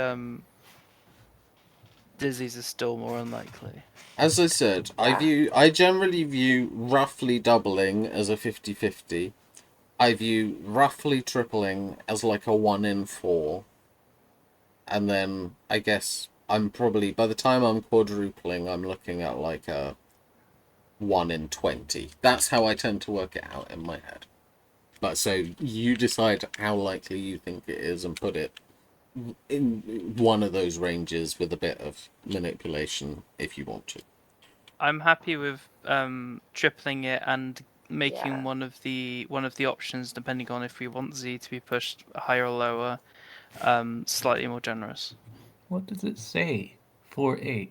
Dizzy's is still more unlikely. As I said, Yeah. I generally view roughly doubling as a 50-50. I view roughly tripling as like a 1 in 4. And then I guess I'm probably, by the time I'm quadrupling, I'm looking at like a 1 in 20. That's how I tend to work it out in my head. But so you decide how likely you think it is and put it in one of those ranges with a bit of manipulation if you want to. I'm happy with tripling it and making Yeah. one of the options, depending on if we want Z to be pushed higher or lower, slightly more generous. What does it say? 4-8.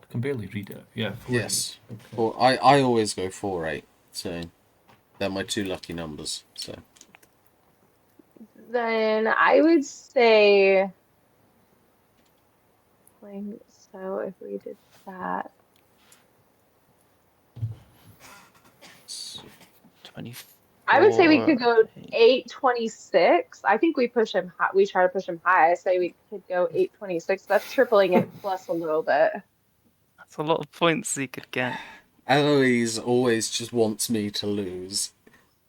I can barely read it. Yeah, 4-8. Yes. Okay. Well, I always go 4-8, so they're my two lucky numbers. So Then I would say like so if we did that. 24. I would say we could go 826. I think we push him high. We try to push him high. I say we could go 826. That's tripling it plus a little bit. That's a lot of points Z could get. Eloise always just wants me to lose.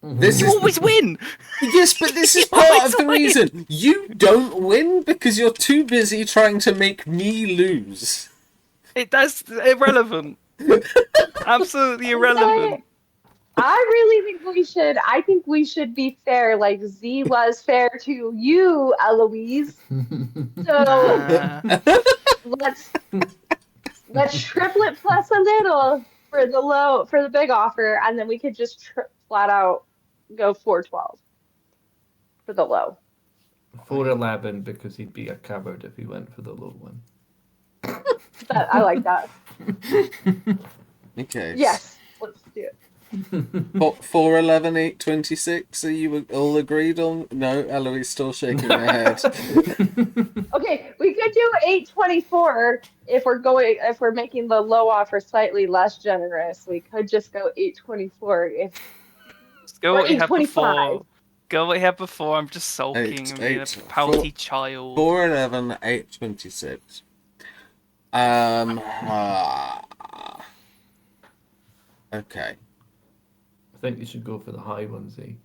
Mm-hmm. This You is always win. yes, but this is You part always of the win! reason. You don't win because you're too busy trying to make me lose. That's irrelevant. Absolutely irrelevant. I really think we should. I think we should be fair, like Z was fair to you, Eloise. So Nah. let's triplet plus a little for the big offer, and then we could just flat out go 412 for the low. 4-11 because he'd be a coward if he went for the low one. I like that. Okay. Yes, let's do it. 4-11, 826. Are you all agreed on? No, Eloise still shaking her head. Okay, we could do 824 if we're making the low offer slightly less generous. We could just go 824 Just go or what you had 825. before. Go what you had before. I'm just sulking and being a pouty child. 4-11, 826. Okay. I think you should go for the high one, Z.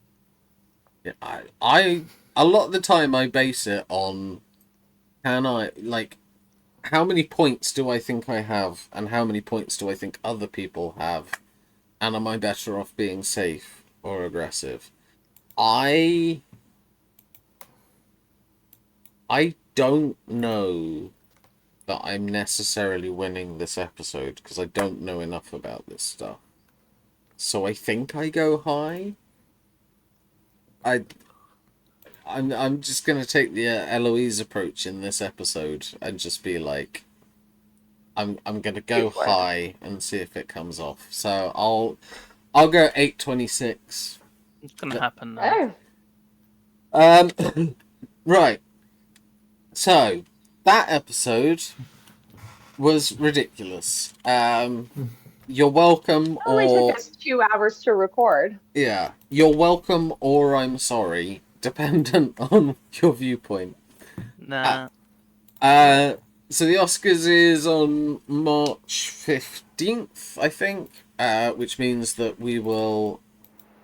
Yeah, I a lot of the time I base it on how many points do I think I have and how many points do I think other people have, and am I better off being safe or aggressive? I don't know that I'm necessarily winning this episode because I don't know enough about this stuff. So I think I go high. I'm just gonna take the Eloise approach in this episode and just be like, I'm gonna go high and see if it comes off. So I'll go 826. It's gonna happen now. Oh, Right. So that episode was ridiculous. You're welcome, it only or took us 2 hours to record. yeah, you're welcome, or I'm sorry, dependent on your viewpoint. Nah. So the Oscars is on March 15th, I think, which means that we will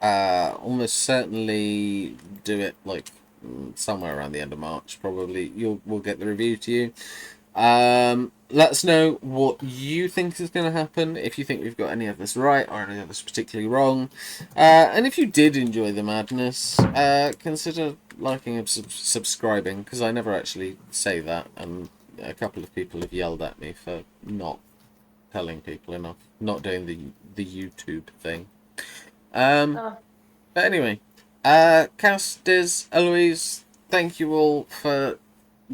almost certainly do it like somewhere around the end of March. Probably we'll get the review to you. Let us know what you think is going to happen, if you think we've got any of this right or any of this particularly wrong. And if you did enjoy the madness, consider liking and subscribing, because I never actually say that, and a couple of people have yelled at me for not telling people enough, not doing the YouTube thing. But anyway, Cass, Diz, Eloise, thank you all for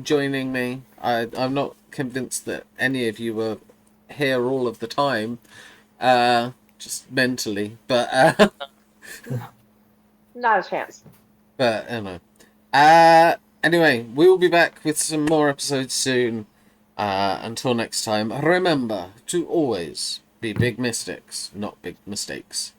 joining me. I'm not convinced that any of you were here all of the time, just mentally. But Not a chance. but you know. Anyway, we will be back with some more episodes soon. Until next time, remember to always be big mystics, not big mistakes.